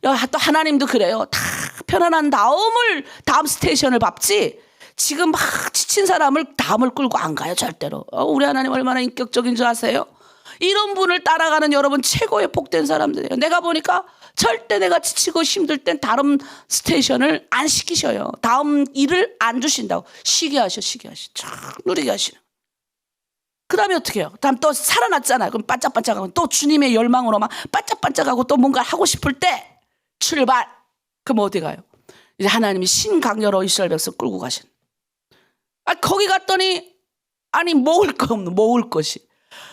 또 하나님도 그래요. 다 편안한 다음 스테이션을 밟지 지금 막 지친 사람을 다음을 끌고 안 가요. 절대로. 우리 하나님 얼마나 인격적인 줄 아세요? 이런 분을 따라가는 여러분 최고의 복된 사람들이에요. 내가 보니까 절대 내가 지치고 힘들 땐 다른 스테이션을 안 시키셔요. 다음 일을 안 주신다고. 쉬게 하셔. 쫙 누리게 하시는. 그 다음에 어떻게 해요? 다음 또 살아났잖아요. 그럼 반짝반짝하고 또 주님의 열망으로 막 반짝반짝하고 또 뭔가 하고 싶을 때 출발. 그럼 어디 가요? 이제 하나님이 신강렬로 이스라엘 백성 끌고 가신. 거기 갔더니 먹을 거 없는 먹을 것이.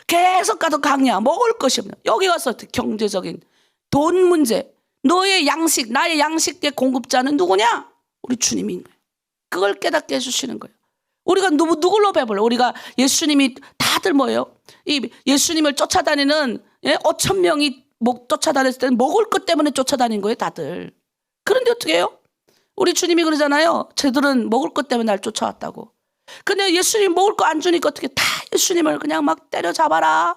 계속 가도 강야 먹을 것이 없는. 여기 가서 경제적인 돈 문제. 너의 양식 나의 양식의 공급자는 누구냐? 우리 주님인 거예요. 그걸 깨닫게 해주시는 거예요. 우리가 누굴로 배불러? 우리가 예수님이 다들 뭐예요? 이 예수님을 쫓아다니는 5천 명이 쫓아다녔을 때는 먹을 것 때문에 쫓아다닌 거예요, 다들. 그런데 어떻게 해요? 우리 주님이 그러잖아요. 쟤들은 먹을 것 때문에 날 쫓아왔다고. 근데 예수님 먹을 거 안 주니까 어떻게 다 예수님을 그냥 막 때려잡아라.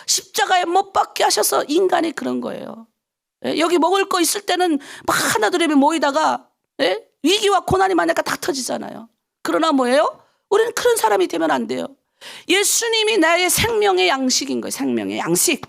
십자가에 못 박게 하셔서 인간이 그런 거예요. 여기 먹을 거 있을 때는 막 하나둘이 모이다가 위기와 고난이 만약에 다 터지잖아요. 그러나 뭐예요? 우리는 그런 사람이 되면 안 돼요. 예수님이 나의 생명의 양식인 거예요. 생명의 양식.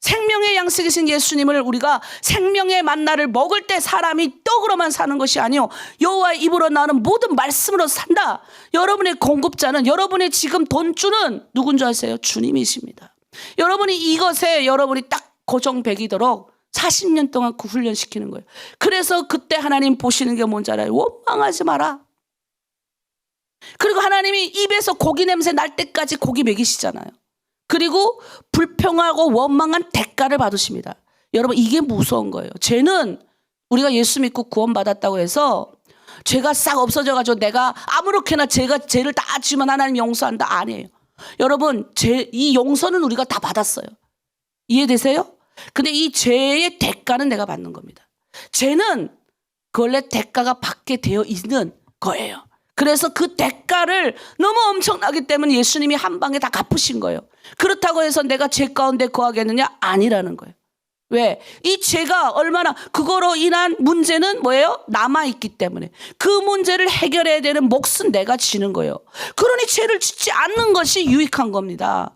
생명의 양식이신 예수님을 우리가 생명의 만나를 먹을 때 사람이 떡으로만 사는 것이 아니요 여호와의 입으로 나오는 모든 말씀으로 산다. 여러분의 공급자는 여러분의 지금 돈주는 누군 줄 아세요? 주님이십니다. 여러분이 이것에 여러분이 딱 고정배기도록 40년 동안 그 훈련시키는 거예요. 그래서 그때 하나님 보시는 게 뭔지 알아요? 원망하지 마라. 그리고 하나님이 입에서 고기 냄새 날 때까지 고기 먹이시잖아요. 그리고 불평하고 원망한 대가를 받으십니다. 여러분, 이게 무서운 거예요. 죄는 우리가 예수 믿고 구원받았다고 해서 죄가 싹 없어져가지고 내가 아무렇게나 죄를 다 지으면 하나님 용서한다. 아니에요. 여러분, 이 용서는 우리가 다 받았어요. 이해되세요? 근데 이 죄의 대가는 내가 받는 겁니다. 죄는 원래 대가가 받게 되어 있는 거예요. 그래서 그 대가를 너무 엄청나기 때문에 예수님이 한 방에 다 갚으신 거예요. 그렇다고 해서 내가 죄 가운데 거하겠느냐? 아니라는 거예요. 왜? 이 죄가 얼마나, 그거로 인한 문제는 뭐예요? 남아있기 때문에 그 문제를 해결해야 되는 몫은 내가 지는 거예요. 그러니 죄를 짓지 않는 것이 유익한 겁니다.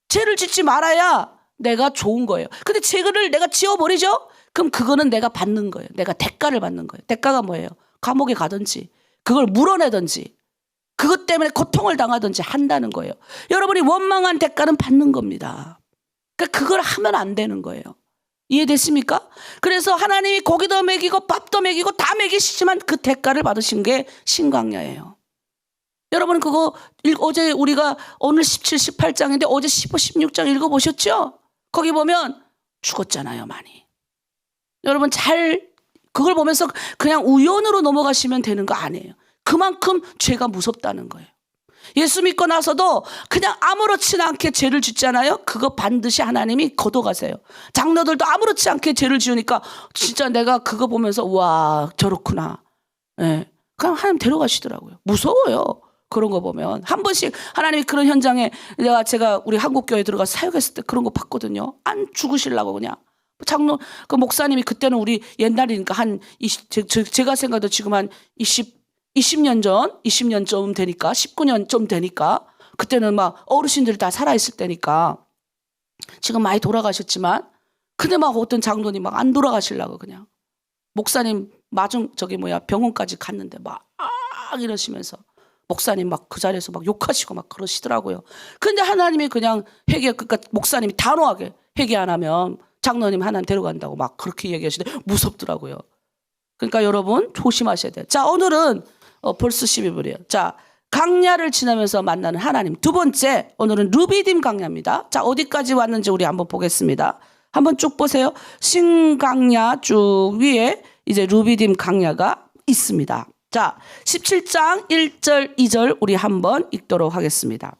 죄를 짓지 말아야 내가 좋은 거예요. 근데 죄를 내가 지어버리죠? 그럼 그거는 내가 받는 거예요. 내가 대가를 받는 거예요. 대가가 뭐예요? 감옥에 가든지 그걸 물어내든지 그것 때문에 고통을 당하든지 한다는 거예요. 여러분이 원망한 대가는 받는 겁니다. 그러니까 그걸 하면 안 되는 거예요. 이해됐습니까? 그래서 하나님이 고기도 먹이고 밥도 먹이고 다 먹이시지만 그 대가를 받으신 게 신광야예요. 여러분 그거 어제 우리가 오늘 17, 18장인데 어제 15, 16장 읽어보셨죠? 거기 보면 죽었잖아요, 많이. 여러분 그걸 보면서 그냥 우연으로 넘어가시면 되는 거 아니에요. 그만큼 죄가 무섭다는 거예요. 예수 믿고 나서도 그냥 아무렇지 않게 죄를 짓잖아요. 그거 반드시 하나님이 걷어가세요. 장로들도 아무렇지 않게 죄를 지으니까 진짜 내가 그거 보면서 와 저렇구나. 예. 그냥 하나님 데려가시더라고요. 무서워요. 그런 거 보면 한 번씩 하나님이 그런 현장에 제가 우리 한국교회 들어가서 사역했을 때 그런 거 봤거든요. 안 죽으시려고 그냥. 장로 그 목사님이 그때는 우리 옛날이니까 한 20, 제가 생각해도 지금 한 20년 좀 되니까 19년 좀 되니까 그때는 막 어르신들이 다 살아있을 때니까 지금 많이 돌아가셨지만 근데 막 어떤 장로님 막 안 돌아가시려고 그냥 목사님 병원까지 갔는데 막 이러시면서 목사님 막 그 자리에서 막 욕하시고 막 그러시더라고요. 근데 하나님이 그냥 그러니까 목사님이 단호하게 회개 안 하면 장로님 하나 데려간다고 막 그렇게 얘기하시는데 무섭더라고요. 그러니까 여러분 조심하셔야 돼요. 자, 오늘은 벌써 12분이에요. 자, 강야를 지나면서 만나는 하나님. 두 번째, 오늘은 르비딤 강야입니다. 자, 어디까지 왔는지 우리 한번 보겠습니다. 한번 쭉 보세요. 신강야 쭉 위에 이제 르비딤 강야가 있습니다. 자, 17장 1절 2절 우리 한번 읽도록 하겠습니다.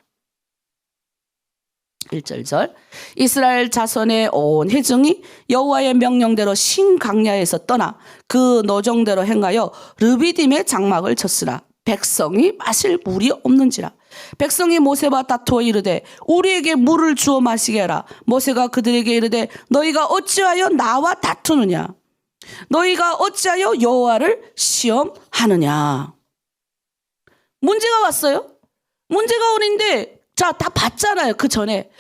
1절 이스라엘 자손의 온 회중이 여호와의 명령대로 신강야에서 떠나 그 노정대로 행하여 르비딤의 장막을 쳤으나 백성이 마실 물이 없는지라. 백성이 모세와 다투어 이르되 우리에게 물을 주어 마시게 하라. 모세가 그들에게 이르되 너희가 어찌하여 나와 다투느냐? 너희가 어찌하여 여호와를 시험하느냐? 문제가 왔어요. 문제가 오는데 자, 다 봤잖아요. 그 전에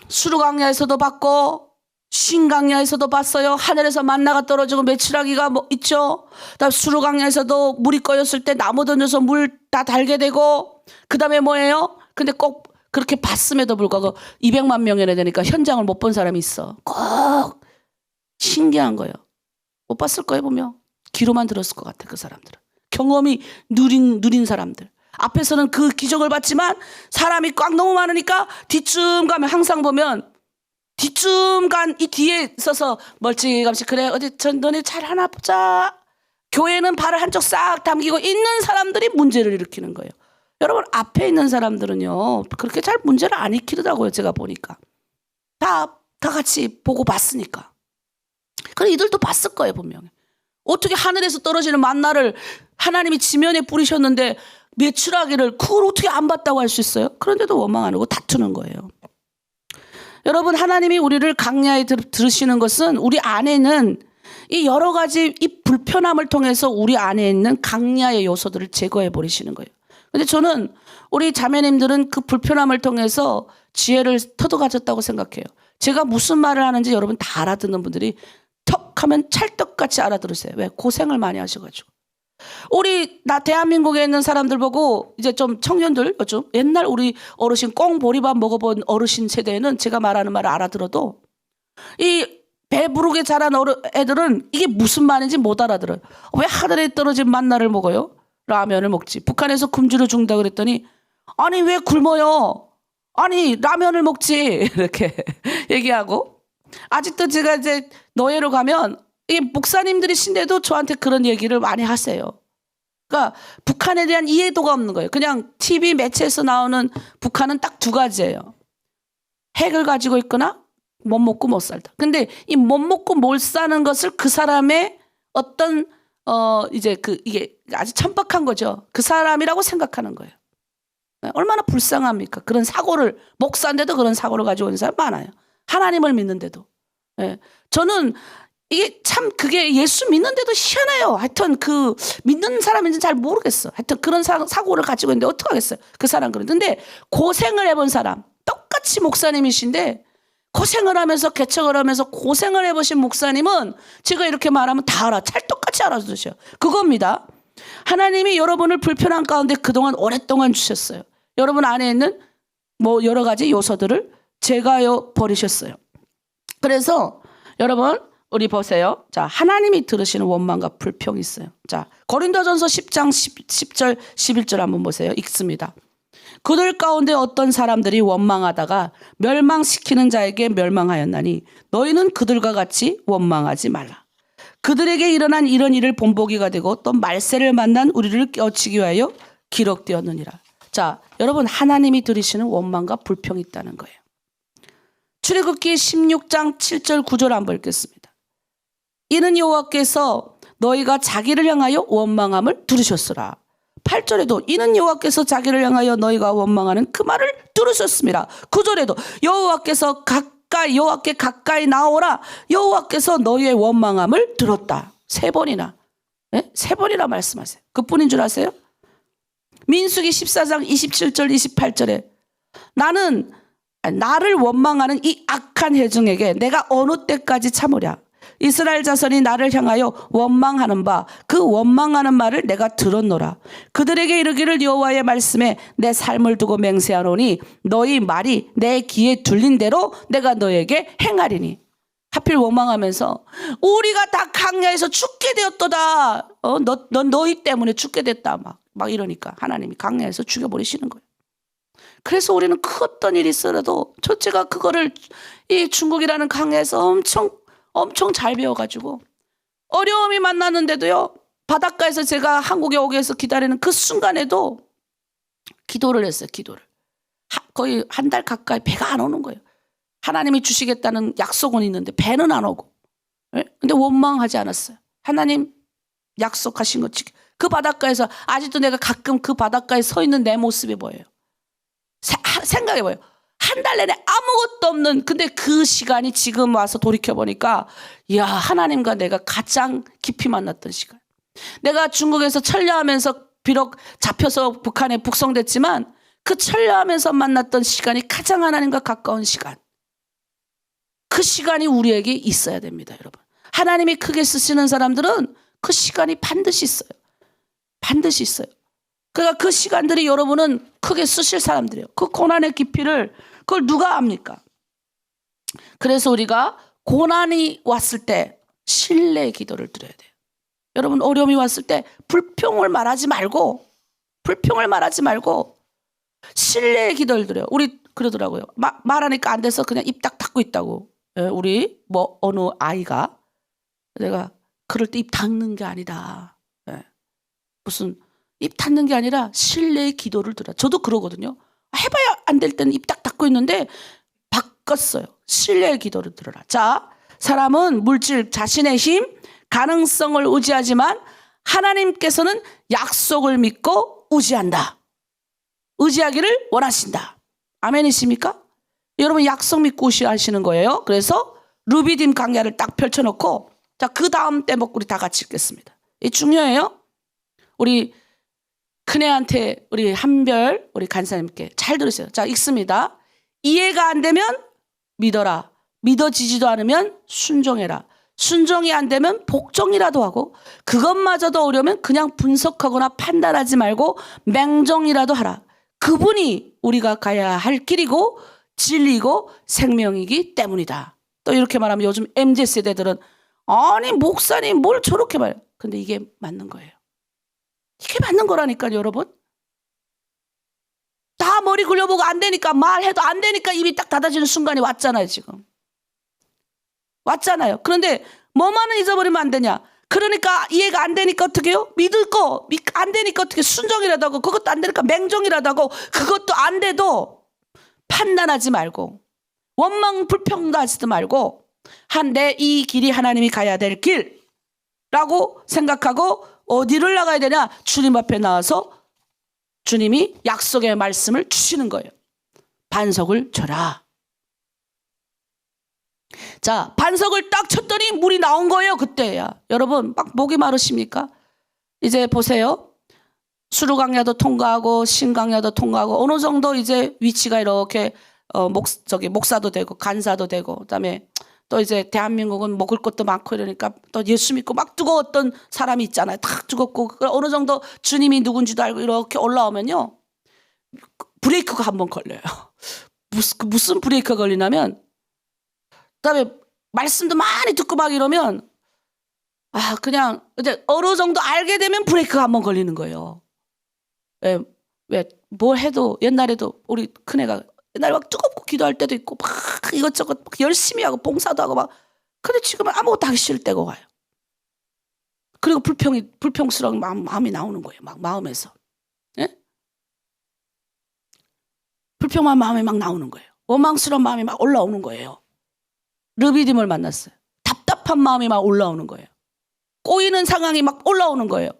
수르강야에서도 봤고 신강야에서도 봤어요. 하늘에서 만나가 떨어지고 메추라기가 있죠. 다음 수르강야에서도 물이 꺼였을 때 나무 던져서 물 다 달게 되고 그다음에 뭐예요? 근데 꼭 그렇게 봤음에도 불구하고 200만 명이나 되니까 현장을 못 본 사람이 있어. 꼭 신기한 거예요. 못 봤을 거예요 보면. 귀로만 들었을 것 같아 그 사람들은. 경험이 누린 사람들. 앞에서는 그 기적을 봤지만 사람이 꽉 너무 많으니까 뒤쯤 가면 항상 보면 뒤쯤 간 이 뒤에 서서 멀찌감치 그래 어디 너네 잘 하나 보자. 교회는 발을 한쪽 싹 담기고 있는 사람들이 문제를 일으키는 거예요. 여러분 앞에 있는 사람들은요 그렇게 잘 문제를 안 일으키더라고요. 제가 보니까 다 같이 보고 봤으니까. 그래 이들도 봤을 거예요 분명히. 어떻게 하늘에서 떨어지는 만나를 하나님이 지면에 뿌리셨는데 메추라기를 그걸 어떻게 안 봤다고 할 수 있어요? 그런데도 원망 안 하고 다투는 거예요. 여러분 하나님이 우리를 강야에 들으시는 것은 우리 안에는 이 여러 가지 이 불편함을 통해서 우리 안에 있는 강야의 요소들을 제거해 버리시는 거예요. 근데 저는 우리 자매님들은 그 불편함을 통해서 지혜를 터득하셨다고 생각해요. 제가 무슨 말을 하는지 여러분 다 알아듣는 분들이 턱 하면 찰떡같이 알아들으세요. 왜? 고생을 많이 하셔가지고. 대한민국에 있는 사람들 보고 이제 좀 청년들 요즘 옛날 우리 어르신 꽁보리밥 먹어본 어르신 세대에는 제가 말하는 말을 알아들어도 이 배부르게 자란 애들은 이게 무슨 말인지 못 알아들어요. 왜 하늘에 떨어진 만나를 먹어요? 라면을 먹지. 북한에서 굶주려 죽는다 그랬더니 아니 왜 굶어요? 아니 라면을 먹지. 이렇게 얘기하고 아직도 제가 이제 노예로 가면 이 목사님들이신데도 저한테 그런 얘기를 많이 하세요. 그러니까 북한에 대한 이해도가 없는 거예요. 그냥 TV 매체에서 나오는 북한은 딱 두 가지예요. 핵을 가지고 있거나 못 먹고 못 살다. 근데 이 못 먹고 못 사는 것을 그 사람의 어떤 이제 이게 아주 천박한 거죠. 그 사람이라고 생각하는 거예요. 얼마나 불쌍합니까? 그런 사고를 목사인데도 그런 사고를 가지고 있는 사람 많아요. 하나님을 믿는데도. 예. 저는 이게 참 그게 예수 믿는데도 희한해요. 하여튼 그 믿는 사람인지 잘 모르겠어. 하여튼 그런 사고를 가지고 있는데 어떡하겠어요. 그 사람 그런데 고생을 해본 사람 똑같이 목사님이신데 고생을 하면서 개척을 하면서 고생을 해보신 목사님은 제가 이렇게 말하면 다 알아. 찰떡같이 알아주셔요. 그겁니다. 하나님이 여러분을 불편한 가운데 그동안 오랫동안 주셨어요. 여러분 안에 있는 뭐 여러 가지 요소들을 제가요 버리셨어요. 그래서 여러분 우리 보세요. 자, 하나님이 들으시는 원망과 불평이 있어요. 자, 고린도전서 10장 10절 11절 한번 보세요. 읽습니다. 그들 가운데 어떤 사람들이 원망하다가 멸망시키는 자에게 멸망하였나니 너희는 그들과 같이 원망하지 말라. 그들에게 일어난 이런 일을 본보기가 되고 또 말세를 만난 우리를 깨우치기 위하여 기록되었느니라. 자, 여러분 하나님이 들으시는 원망과 불평이 있다는 거예요. 출애굽기 16장 7절 9절 한번 읽겠습니다. 이는 여호와께서 너희가 자기를 향하여 원망함을 들으셨으라. 8절에도 이는 여호와께서 자기를 향하여 너희가 원망하는 그 말을 들으셨습니다. 9절에도 여호와께 가까이 나오라. 여호와께서 너희의 원망함을 들었다. 3번이나. 네? 3번이나 말씀하세요. 그뿐인 줄 아세요? 민수기 14장 27절 28절에 나를 원망하는 이 악한 회중에게 내가 어느 때까지 참으랴. 이스라엘 자손이 나를 향하여 원망하는 바 그 원망하는 말을 내가 들었노라. 그들에게 이르기를 여호와의 말씀에 내 삶을 두고 맹세하노니 너희 말이 내 귀에 들린 대로 내가 너에게 행하리니. 하필 원망하면서 우리가 다 강야에서 죽게 되었도다. 너희 때문에 죽게 됐다. 막 이러니까 하나님이 강야에서 죽여버리시는 거예요. 그래서 우리는 그 어떤 일이 있어도 첫째가 그거를 이 중국이라는 강야에서 엄청 잘 배워가지고 어려움이 만났는데도요. 바닷가에서 제가 한국에 오기 위해서 기다리는 그 순간에도 기도를 했어요. 기도를. 거의 한 달 가까이 배가 안 오는 거예요. 하나님이 주시겠다는 약속은 있는데 배는 안 오고. 근데 원망하지 않았어요. 하나님 약속하신 것 지키. 그 바닷가에서 아직도 내가 가끔 그 바닷가에 서 있는 내 모습이 보여요. 생각해봐요. 한 달 내내 아무것도 없는 근데 그 시간이 지금 와서 돌이켜보니까 이야 하나님과 내가 가장 깊이 만났던 시간. 내가 중국에서 천려하면서 비록 잡혀서 북한에 북송됐지만 그 천려하면서 만났던 시간이 가장 하나님과 가까운 시간. 그 시간이 우리에게 있어야 됩니다. 여러분. 하나님이 크게 쓰시는 사람들은 그 시간이 반드시 있어요. 반드시 있어요. 그러니까 그 시간들이 여러분은 크게 쓰실 사람들이에요. 그 고난의 깊이를 그걸 누가 압니까? 그래서 우리가 고난이 왔을 때 신뢰의 기도를 드려야 돼요. 여러분 어려움이 왔을 때 불평을 말하지 말고 신뢰의 기도를 드려요. 우리 그러더라고요. 말하니까 안 돼서 그냥 입 딱 닫고 있다고. 우리 어느 아이가 내가 그럴 때 입 닫는 게 아니다. 무슨 입 닫는 게 아니라 신뢰의 기도를 드려. 저도 그러거든요. 해봐야 안 될 때는 입 딱 닫고 있는데 바꿨어요. 신뢰의 기도를 들어라. 자, 사람은 물질, 자신의 힘, 가능성을 의지하지만 하나님께서는 약속을 믿고 의지한다. 의지하기를 원하신다. 아멘이십니까? 여러분 약속 믿고 의지하시는 거예요. 그래서 루비딤 강야를 딱 펼쳐놓고 자, 그 다음 대목 우리 다 같이 읽겠습니다. 이 중요해요. 우리 큰애한테 우리 한별 우리 간사님께 잘 들으세요. 자, 읽습니다. 이해가 안 되면 믿어라. 믿어지지도 않으면 순종해라. 순종이 안 되면 복종이라도 하고 그것마저도 어려우면 그냥 분석하거나 판단하지 말고 맹종이라도 하라. 그분이 우리가 가야 할 길이고 진리고 생명이기 때문이다. 또 이렇게 말하면 요즘 MZ 세대들은 아니 목사님 뭘 저렇게 말해. 근데 이게 맞는 거예요. 이게 맞는 거라니까요, 여러분. 다 머리 굴려보고 안 되니까 말해도 안 되니까 입이 딱 닫아지는 순간이 왔잖아요, 지금. 왔잖아요. 그런데 뭐만은 잊어버리면 안 되냐. 그러니까 이해가 안 되니까 어떻게 해요? 믿을 거 안 되니까 어떻게 순종이라도 하고 그것도 안 되니까 맹종이라도 하고 그것도 안 돼도 판단하지 말고 원망 불평하지도 말고 내 이 길이 하나님이 가야 될 길라고 생각하고 어디를 나가야 되냐? 주님 앞에 나와서 주님이 약속의 말씀을 주시는 거예요. 반석을 쳐라. 자, 반석을 딱 쳤더니 물이 나온 거예요. 그때야. 여러분 막 목이 마르십니까? 이제 보세요. 수르강야도 통과하고 신강야도 통과하고 어느 정도 이제 위치가 이렇게 목사도 되고 간사도 되고 그다음에 또 이제 대한민국은 먹을 것도 많고 이러니까 또 예수 믿고 막 뜨거웠던 사람이 있잖아요. 탁 뜨겁고 어느 정도 주님이 누군지도 알고 이렇게 올라오면요. 브레이크가 한번 걸려요. 무슨 브레이크가 걸리냐면 그다음에 말씀도 많이 듣고 막 이러면 그냥 이제 어느 정도 알게 되면 브레이크가 한번 걸리는 거예요. 왜 뭘 해도 옛날에도 우리 큰애가 옛날에 막 뜨겁고 기도할 때도 있고 막 이것저것 막 열심히 하고 봉사도 하고 막 근데 지금은 아무것도 하기 싫을 때가 와요. 그리고 불평스러운 마음이 나오는 거예요. 막 마음에서. 예? 불평한 마음이 막 나오는 거예요. 원망스러운 마음이 막 올라오는 거예요. 르비딤을 만났어요. 답답한 마음이 막 올라오는 거예요. 꼬이는 상황이 막 올라오는 거예요.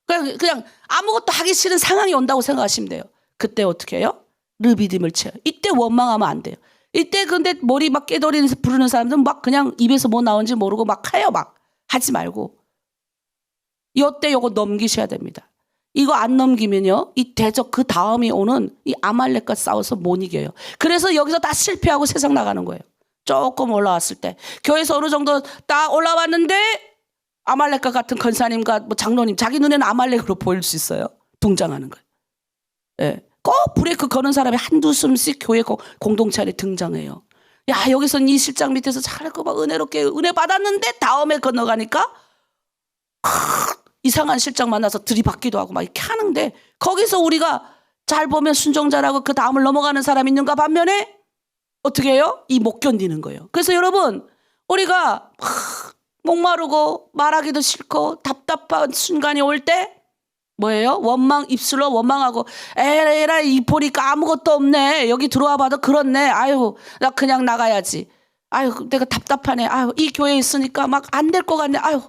그냥 아무것도 하기 싫은 상황이 온다고 생각하시면 돼요. 그때 어떻게 해요? 르비딤을 쳐요. 이때 원망하면 안 돼요. 이때 근데 머리 막 깨돌이면서 부르는 사람들은 막 그냥 입에서 뭐 나오는지 모르고 막 해요. 막 하지 말고. 이때 요거 넘기셔야 됩니다. 이거 안 넘기면요. 이 대적 그 다음이 오는 이 아말렉과 싸워서 못 이겨요. 그래서 여기서 다 실패하고 세상 나가는 거예요. 조금 올라왔을 때. 교회에서 어느 정도 딱 올라왔는데 아말렉과 같은 권사님과 뭐 장로님 자기 눈에는 아말렉으로 보일 수 있어요. 등장하는 거예요. 예. 꼭 브레이크 거는 사람이 한두 숨씩 교회 공동체 안에 등장해요. 야, 여기서는 이 실장 밑에서 잘하고 막 은혜롭게 은혜 받았는데 다음에 건너가니까 이상한 실장 만나서 들이받기도 하고 막 이렇게 하는데 거기서 우리가 잘 보면 순종자라고 그 다음을 넘어가는 사람이 있는가 반면에 어떻게 해요? 이 못 견디는 거예요. 그래서 여러분 우리가 목마르고 말하기도 싫고 답답한 순간이 올 때 뭐예요? 입술로 원망하고 에라 이 보니까 아무것도 없네. 여기 들어와 봐도 그렇네. 아유 나 그냥 나가야지. 아유 내가 답답하네. 아유 이 교회에 있으니까 막 안 될 것 같네. 아유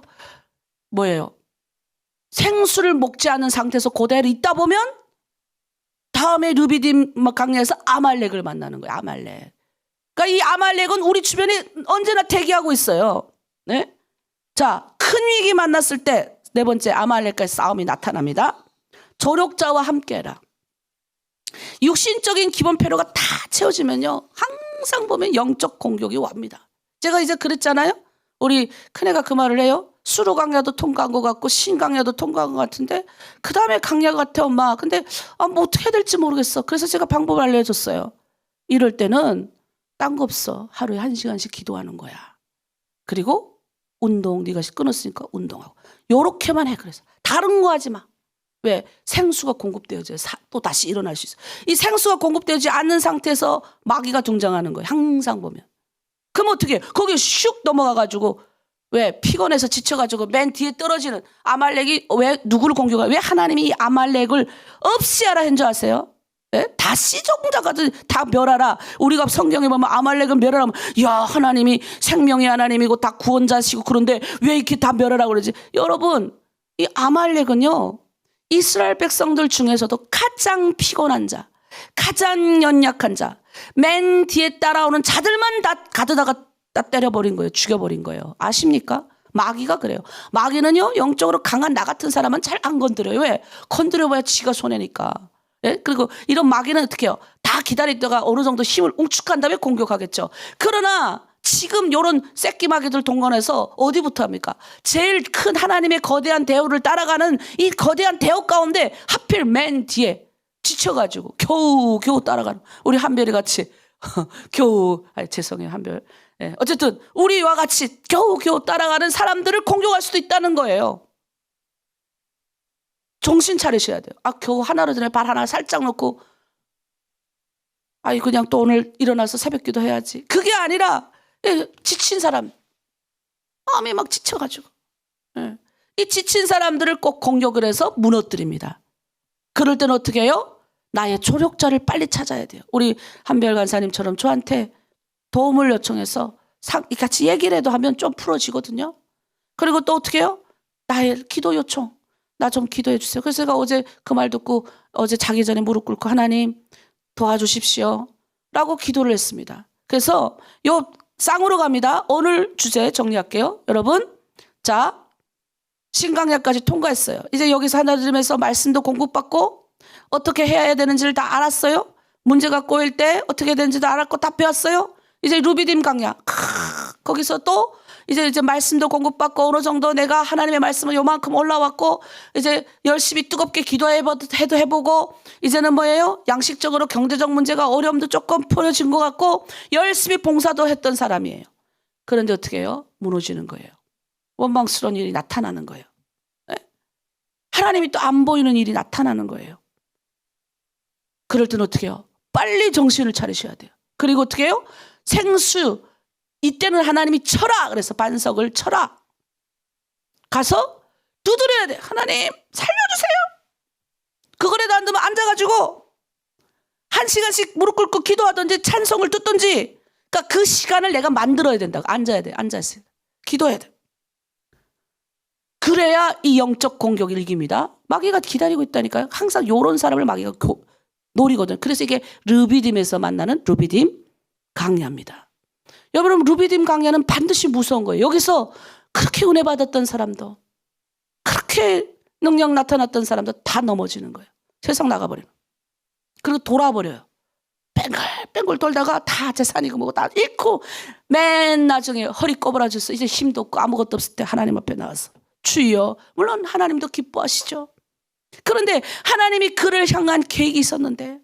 뭐예요? 생수를 먹지 않은 상태에서 그대로 있다 보면 다음에 르비딤 강야에서 아말렉을 만나는 거예요. 아말렉. 그러니까 이 아말렉은 우리 주변에 언제나 대기하고 있어요. 네? 자, 큰 위기 만났을 때 네 번째 아말렉과의 싸움이 나타납니다. 조력자와 함께해라. 육신적인 기본 필요가 다 채워지면요. 항상 보면 영적 공격이 옵니다. 제가 이제 그랬잖아요. 우리 큰애가 그 말을 해요. 수로 강야도 통과한 것 같고 신강야도 통과한 것 같은데 그 다음에 강야 같아 엄마. 근데 뭐 어떻게 해야 될지 모르겠어. 그래서 제가 방법을 알려줬어요. 이럴 때는 딴 거 없어. 하루에 1시간씩 기도하는 거야. 그리고 운동 네가 끊었으니까 운동하고 요렇게만 해. 그래서 다른 거 하지 마. 왜? 생수가 공급되어져야 또 다시 일어날 수 있어. 이 생수가 공급되지 않는 상태에서 마귀가 등장하는 거예요. 항상 보면. 그럼 어떻게 해요? 거기 슉 넘어가가지고 왜? 피곤해서 지쳐가지고 맨 뒤에 떨어지는 아말렉이 왜 누구를 공격해요? 왜 하나님이 이 아말렉을 없이 하라 한 줄 아세요? 예? 다 시종자거든. 다 멸하라. 우리가 성경에 보면 아말렉을 멸하라면 야 하나님이 생명의 하나님이고 다 구원자시고 그런데 왜 이렇게 다 멸하라고 그러지? 여러분 이 아말렉은요 이스라엘 백성들 중에서도 가장 피곤한 자, 가장 연약한 자, 맨 뒤에 따라오는 자들만 다 가드다가 다 때려버린 거예요. 죽여버린 거예요. 아십니까? 마귀가 그래요. 마귀는요 영적으로 강한 나 같은 사람은 잘 안 건드려요. 왜? 건드려봐야 지가 손해니까. 예? 그리고 이런 마귀는 어떻게 해요? 다 기다리다가 어느 정도 힘을 웅축한 다음에 공격하겠죠. 그러나 지금 이런 새끼 마귀들 동원해서 어디부터 합니까? 제일 큰 하나님의 거대한 대우를 따라가는 이 거대한 대우 가운데 하필 맨 뒤에 지쳐가지고 겨우 따라가는 우리 한별이 같이 겨우 죄송해요 한별. 예, 어쨌든 우리와 같이 겨우 따라가는 사람들을 공격할 수도 있다는 거예요. 정신 차리셔야 돼요. 겨우 하나로 전에 발 하나 살짝 놓고 그냥 또 오늘 일어나서 새벽기도 해야지. 그게 아니라 지친 사람, 마음이 막 지쳐가지고 이 지친 사람들을 꼭 공격을 해서 무너뜨립니다. 그럴 때는 어떻게 해요? 나의 조력자를 빨리 찾아야 돼요. 우리 한별 간사님처럼 저한테 도움을 요청해서 같이 얘기를 해도 하면 좀 풀어지거든요. 그리고 또 어떻게 해요? 나의 기도 요청. 나 좀 기도해 주세요. 그래서 제가 어제 그 말 듣고 어제 자기 전에 무릎 꿇고 하나님 도와주십시오 라고 기도를 했습니다. 그래서 요 쌍으로 갑니다. 오늘 주제 정리할게요. 여러분, 자, 신강약까지 통과했어요. 이제 여기서 하나님에서 말씀도 공급받고 어떻게 해야 되는지를 다 알았어요. 문제가 꼬일 때 어떻게 되는지도 알았고 다 배웠어요. 이제 루비딤 강약, 거기서 또 이제 말씀도 공급받고 어느 정도 내가 하나님의 말씀을 요만큼 올라왔고 이제 열심히 뜨겁게 기도해도 해보고 이제는 뭐예요? 양식적으로 경제적 문제가 어려움도 조금 풀어진 것 같고 열심히 봉사도 했던 사람이에요. 그런데 어떻게 해요? 무너지는 거예요. 원망스러운 일이 나타나는 거예요. 네? 하나님이 또 안 보이는 일이 나타나는 거예요. 그럴 때는 어떻게 해요? 빨리 정신을 차리셔야 돼요. 그리고 어떻게 해요? 생수, 이때는 하나님이 쳐라. 그래서 반석을 쳐라. 가서 두드려야 돼. 하나님 살려주세요. 그거라도 안 되면 앉아가지고 1시간씩 무릎 꿇고 기도하든지 찬송을 듣든지, 그러니까 그 시간을 내가 만들어야 된다고. 앉아야 돼. 앉아서 기도해야 돼. 그래야 이 영적 공격을 이깁니다. 마귀가 기다리고 있다니까요. 항상 요런 사람을 마귀가 노리거든요. 그래서 이게 르비딤에서 만나는 르비딤 강야입니다. 여러분, 르비딤 강야는 반드시 무서운 거예요. 여기서 그렇게 은혜 받았던 사람도, 그렇게 능력 나타났던 사람도 다 넘어지는 거예요. 세상 나가버리면. 그리고 돌아버려요. 뺑글뺑글 돌다가 다 재산이고 뭐고 다 잃고 맨 나중에 허리 꼬부라져서 이제 힘도 없고 아무것도 없을 때 하나님 앞에 나와서 주여, 물론 하나님도 기뻐하시죠. 그런데 하나님이 그를 향한 계획이 있었는데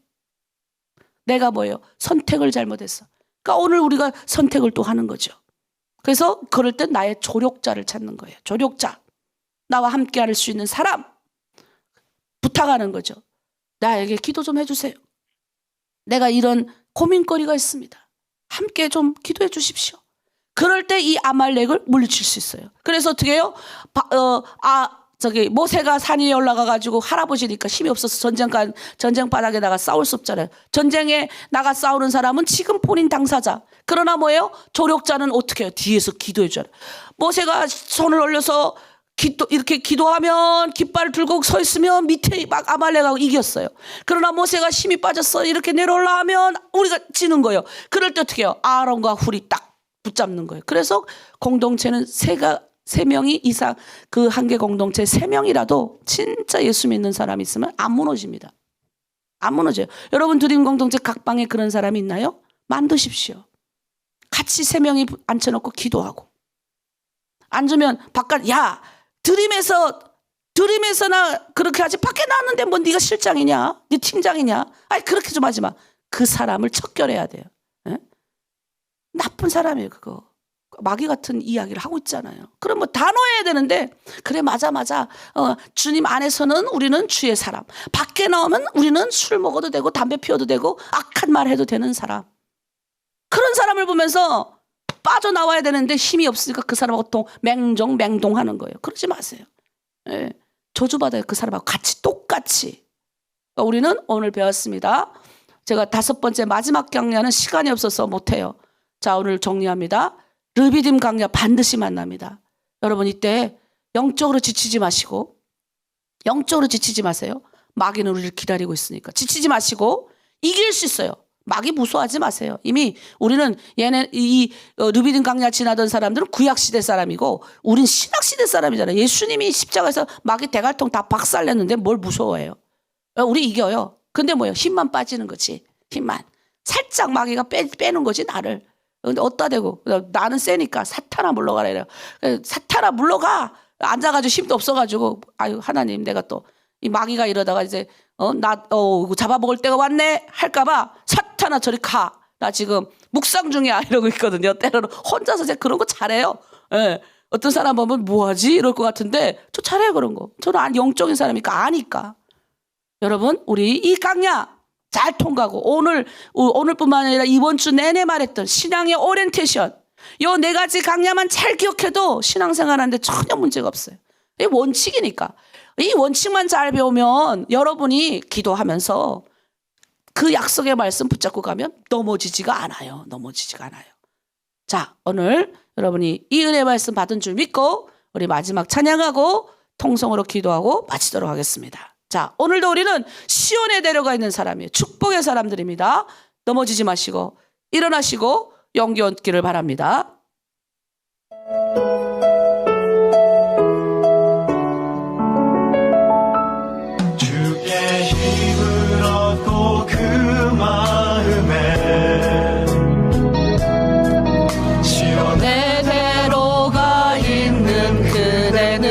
내가 뭐예요? 선택을 잘못했어. 그러니까 오늘 우리가 선택을 또 하는 거죠. 그래서 그럴 땐 나의 조력자를 찾는 거예요. 조력자. 나와 함께 할 수 있는 사람. 부탁하는 거죠. 나에게 기도 좀 해주세요. 내가 이런 고민거리가 있습니다. 함께 좀 기도해 주십시오. 그럴 때 이 아말렉을 물리칠 수 있어요. 그래서 어떻게 해요? 모세가 산 위에 올라가가지고 할아버지니까 힘이 없어서 전쟁 바닥에다가 싸울 수 없잖아요. 전쟁에 나가 싸우는 사람은 지금 본인 당사자. 그러나 뭐예요? 조력자는 어떻게 해요? 뒤에서 기도해 줘요. 모세가 손을 올려서 이렇게 기도하면 깃발을 들고 서 있으면 밑에 막 아말렉하고 이겼어요. 그러나 모세가 힘이 빠졌어 이렇게 내려올라가면 우리가 지는 거예요. 그럴 때 어떻게 해요? 아론과 훌이 딱 붙잡는 거예요. 그래서 공동체는 세 명이 이상, 그 한 개 공동체 3명이라도 진짜 예수 믿는 사람이 있으면 안 무너집니다. 안 무너져요. 여러분 드림 공동체 각 방에 그런 사람이 있나요? 만드십시오. 같이 3명이 앉혀놓고 기도하고. 앉으면 바깥, 야 드림에서 나 그렇게 하지, 밖에 나왔는데 뭐 네가 실장이냐, 네 팀장이냐, 아니 그렇게 좀 하지 마. 그 사람을 척결해야 돼요. 에? 나쁜 사람이에요. 그거 마귀 같은 이야기를 하고 있잖아요. 그럼 뭐 다 놓아야 되는데, 그래 맞아 주님 안에서는 우리는 주의 사람, 밖에 나오면 우리는 술 먹어도 되고 담배 피워도 되고 악한 말 해도 되는 사람. 그런 사람을 보면서 빠져나와야 되는데 힘이 없으니까 그 사람하고 맹동하는 거예요. 그러지 마세요. 예, 저주받아요. 그 사람하고 같이 똑같이. 그러니까 우리는 오늘 배웠습니다. 제가 5번째 마지막 강야는 시간이 없어서 못해요. 자, 오늘 정리합니다. 르비딤 강야 반드시 만납니다. 여러분 이때 영적으로 지치지 마시고, 영적으로 지치지 마세요. 마귀는 우리를 기다리고 있으니까 지치지 마시고 이길 수 있어요. 마귀 무서워하지 마세요. 이미 우리는 르비딤 강야 지나던 사람들은 구약시대 사람이고 우린 신약시대 사람이잖아요. 예수님이 십자가에서 마귀 대갈통 다 박살냈는데 뭘 무서워해요. 우리 이겨요. 근데 뭐예요? 힘만 빠지는 거지. 힘만. 살짝 마귀가 빼는 거지 나를. 근데 어디다 대고 나는 세니까 사탄아 물러가라 이래요. 사탄아 물러가. 앉아가지고 힘도 없어가지고 아유 하나님 내가 또 이 마귀가 이러다가 이제 잡아먹을 때가 왔네 할까봐 사탄아 저리 가. 나 지금 묵상 중이야 이러고 있거든요. 때로는 혼자서 제가 그런 거 잘해요. 예. 어떤 사람 보면 뭐하지 이럴 것 같은데 저 잘해요 그런 거. 저는 영적인 사람이니까 아니까. 여러분 우리 이 강야 잘 통과하고 오늘뿐만 아니라 이번 주 내내 말했던 신앙의 오리엔테이션 요 네 가지 강야만 잘 기억해도 신앙생활하는데 전혀 문제가 없어요. 이 원칙이니까. 이 원칙만 잘 배우면 여러분이 기도하면서 그 약속의 말씀 붙잡고 가면 넘어지지가 않아요. 넘어지지가 않아요. 자, 오늘 여러분이 이 은혜 말씀 받은 줄 믿고 우리 마지막 찬양하고 통성으로 기도하고 마치도록 하겠습니다. 자, 오늘도 우리는 시온에 내려가 있는 사람이에요. 축복의 사람들입니다. 넘어지지 마시고 일어나시고 용기 얻기를 바랍니다. 주의 힘을 얻고 그 마음에 시원해 내려가 있는 그대는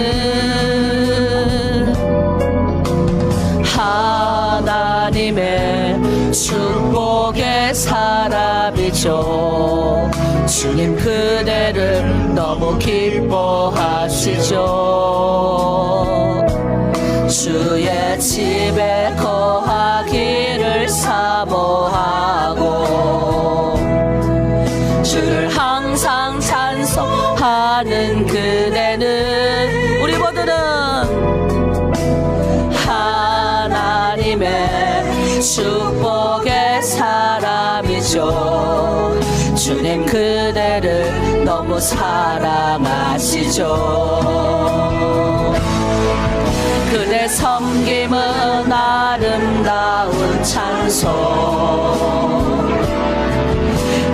하나님의 축복의 사람이죠. 주님 그대를 너무 기뻐하시죠. 주의 집에 거하기를 사모하고 주를 항상 찬송하는 그대는 우리 모두는 하나님의 축복의 사람이죠. 주님 그대를 너무 사랑하시죠. 그대 섬김은 아름다운 찬송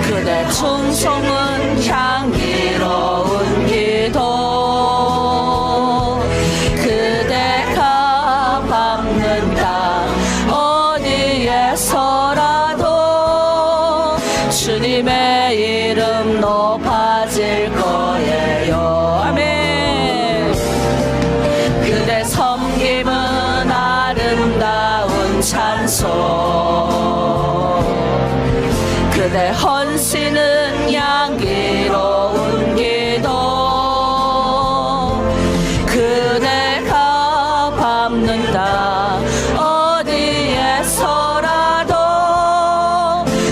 그대 충성은 향기로운 기도 그대가 밟는 땅 어디에서라도 주님의 이름 높아질 거예요. 아멘. 그대 섬김은 아름다운 찬송 그대 헌신은 향기로운 기도 그대가 밟는 땅 어디에서라도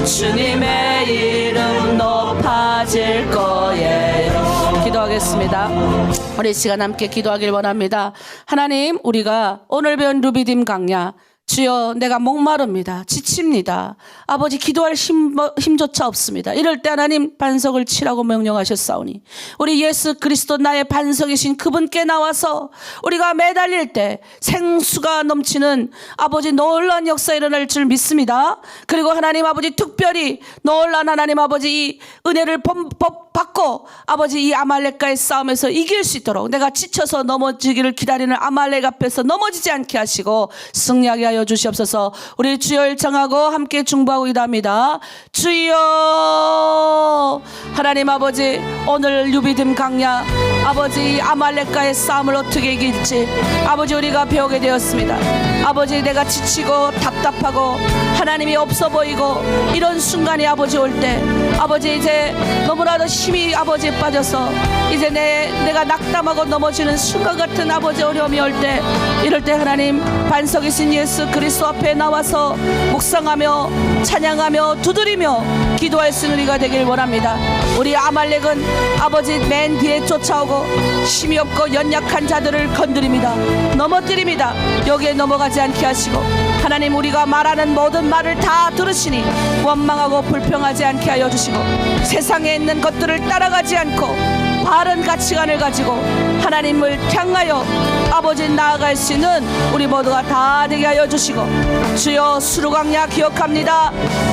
주님의 이름 높아질 거예요. 기도하겠습니다. 우리 시간 함께 기도하길 원합니다. 하나님 우리가 오늘 배운 루비딤 강야 주여 내가 목마릅니다. 지칩니다. 아버지 기도할 힘조차 없습니다. 이럴 때 하나님 반석을 치라고 명령하셨사오니 우리 예수 그리스도 나의 반석이신 그분께 나와서 우리가 매달릴 때 생수가 넘치는 아버지 놀라운 역사 일어날 줄 믿습니다. 그리고 하나님 아버지 특별히 놀라운 하나님 아버지 이 은혜를 받고 아버지 이 아말렉과의 싸움에서 이길 수 있도록 내가 지쳐서 넘어지기를 기다리는 아말렉 앞에서 넘어지지 않게 하시고 승리하게 하여 주시옵소서. 우리 주여 일창하고 함께 중보하고 기도합니다. 주여 하나님 아버지 오늘 루비딤 강야 아버지 아말렉과의 싸움을 어떻게 이길지 아버지 우리가 배우게 되었습니다. 아버지 내가 지치고 답답하고 하나님이 없어 보이고 이런 순간이 아버지 올 때 아버지 이제 너무나도 힘이 아버지에 빠져서 이제 내가 낙담하고 넘어지는 순간 같은 아버지 어려움이 올 때 이럴 때 하나님 반석이신 예수 그리스도 앞에 나와서 묵상하며 찬양하며 두드리며 기도할 수 있는 우리가 되길 원합니다. 우리 아말렉은 아버지 맨 뒤에 쫓아오고 힘이 없고 연약한 자들을 건드립니다. 넘어뜨립니다. 여기에 넘어가지 않게 하시고 하나님 우리가 말하는 모든 말을 다 들으시니 원망하고 불평하지 않게 하여 주시고 세상에 있는 것들을 따라가지 않고 바른 가치관을 가지고 하나님을 향하여 아버지 나아갈 수 있는 우리 모두가 다 되게 하여 주시고 주여 수르강야 기억합니다.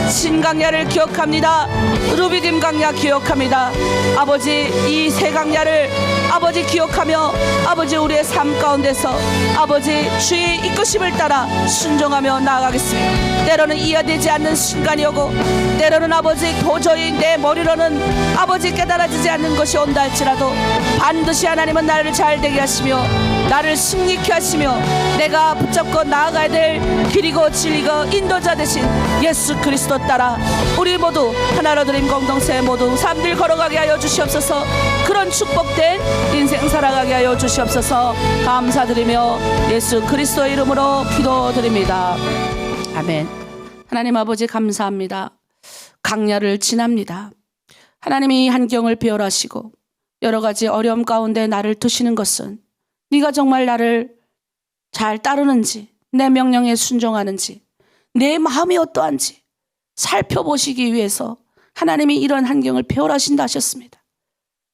신강야를 기억합니다. 루비딤 강야 기억합니다. 아버지 이 세 강야를 아버지 기억하며 아버지 우리의 삶 가운데서 아버지 주의 이끄심을 따라 순종하며 나아가겠습니다. 때로는 이해되지 않는 순간이 오고 때로는 아버지 도저히 내 머리로는 아버지 깨달아지지 않는 것이 온다 할지라도 반드시 하나님은 나를 잘 되게 하시며 나를 승리케 하시며 내가 붙잡고 나아가야 될 길이고 진리고 인도자 되신 예수 그리스도 따라 우리 모두 하나로 드림 공동체 모두 삶들 걸어가게 하여 주시옵소서. 그런 축복된 인생 살아가게 하여 주시옵소서. 감사드리며 예수 그리스도의 이름으로 기도드립니다. 아멘. 하나님 아버지 감사합니다. 강야를 지납니다. 하나님이 환경을 배열하시고 여러 가지 어려움 가운데 나를 두시는 것은 네가 정말 나를 잘 따르는지, 내 명령에 순종하는지, 내 마음이 어떠한지 살펴보시기 위해서 하나님이 이런 환경을 배열하신다 하셨습니다.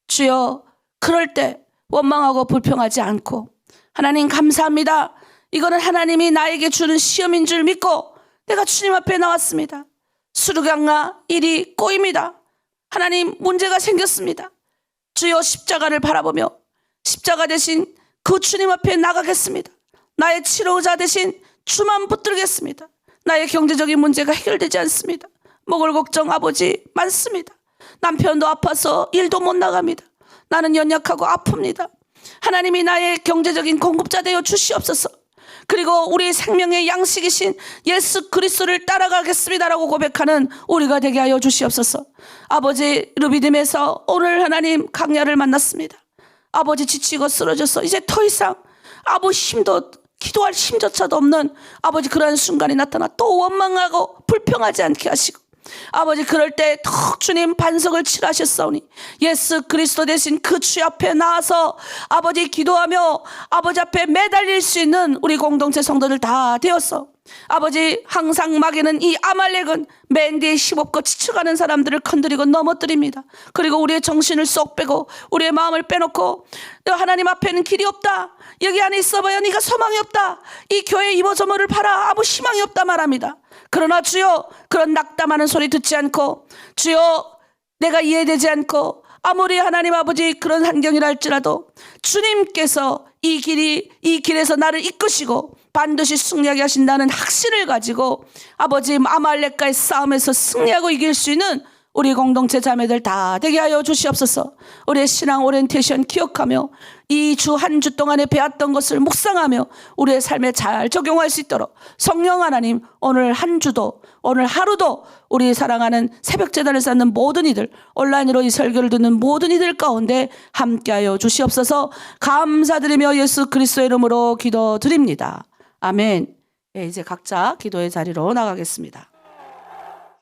주여, 그럴 때 원망하고 불평하지 않고 하나님 감사합니다. 이거는 하나님이 나에게 주는 시험인 줄 믿고 내가 주님 앞에 나왔습니다. 수르강나 일이 꼬입니다. 하나님 문제가 생겼습니다. 주여, 십자가를 바라보며 십자가 대신 그 주님 앞에 나가겠습니다. 나의 치료자 대신 주만 붙들겠습니다. 나의 경제적인 문제가 해결되지 않습니다. 먹을 걱정 아버지 많습니다. 남편도 아파서 일도 못 나갑니다. 나는 연약하고 아픕니다. 하나님이 나의 경제적인 공급자 되어 주시옵소서. 그리고 우리 생명의 양식이신 예수 그리스도를 따라가겠습니다라고 고백하는 우리가 되게 하여 주시옵소서. 아버지, 르비딤에서 오늘 하나님 강야를 만났습니다. 아버지 지치고 쓰러져서 이제 더 이상 힘도 기도할 힘조차도 없는 아버지 그러한 순간이 나타나 또 원망하고 불평하지 않게 하시고 아버지 그럴 때 더 주님 반석을 칠하셨사오니 예수 그리스도 대신 그 주 앞에 나와서 아버지 기도하며 아버지 앞에 매달릴 수 있는 우리 공동체 성도들 다 되었어. 아버지 항상 막에는 이 아말렉은 맨 뒤에 힘없고 지쳐가는 사람들을 건드리고 넘어뜨립니다. 그리고 우리의 정신을 쏙 빼고 우리의 마음을 빼놓고 하나님 앞에는 길이 없다. 여기 안에 있어봐야 네가 소망이 없다. 이 교회 이모저모를 봐라. 아무 희망이 없다 말합니다. 그러나 주여, 그런 낙담하는 소리 듣지 않고 주여, 내가 이해되지 않고 아무리 하나님 아버지 그런 환경이라 할지라도 주님께서 이 길에서 나를 이끄시고 반드시 승리하게 하신다는 확신을 가지고 아버지 아말렉과의 싸움에서 승리하고 이길 수 있는 우리 공동체 자매들 다 되게 하여 주시옵소서. 우리의 신앙 오리엔테이션 기억하며 이 주 한 주 동안에 배웠던 것을 묵상하며 우리의 삶에 잘 적용할 수 있도록 성령 하나님, 오늘 한 주도 오늘 하루도 우리 사랑하는 새벽제단을 쌓는 모든 이들, 온라인으로 이 설교를 듣는 모든 이들 가운데 함께하여 주시옵소서. 감사드리며 예수 그리스도의 이름으로 기도드립니다. 아멘. 예, 이제 각자 기도의 자리로 나가겠습니다.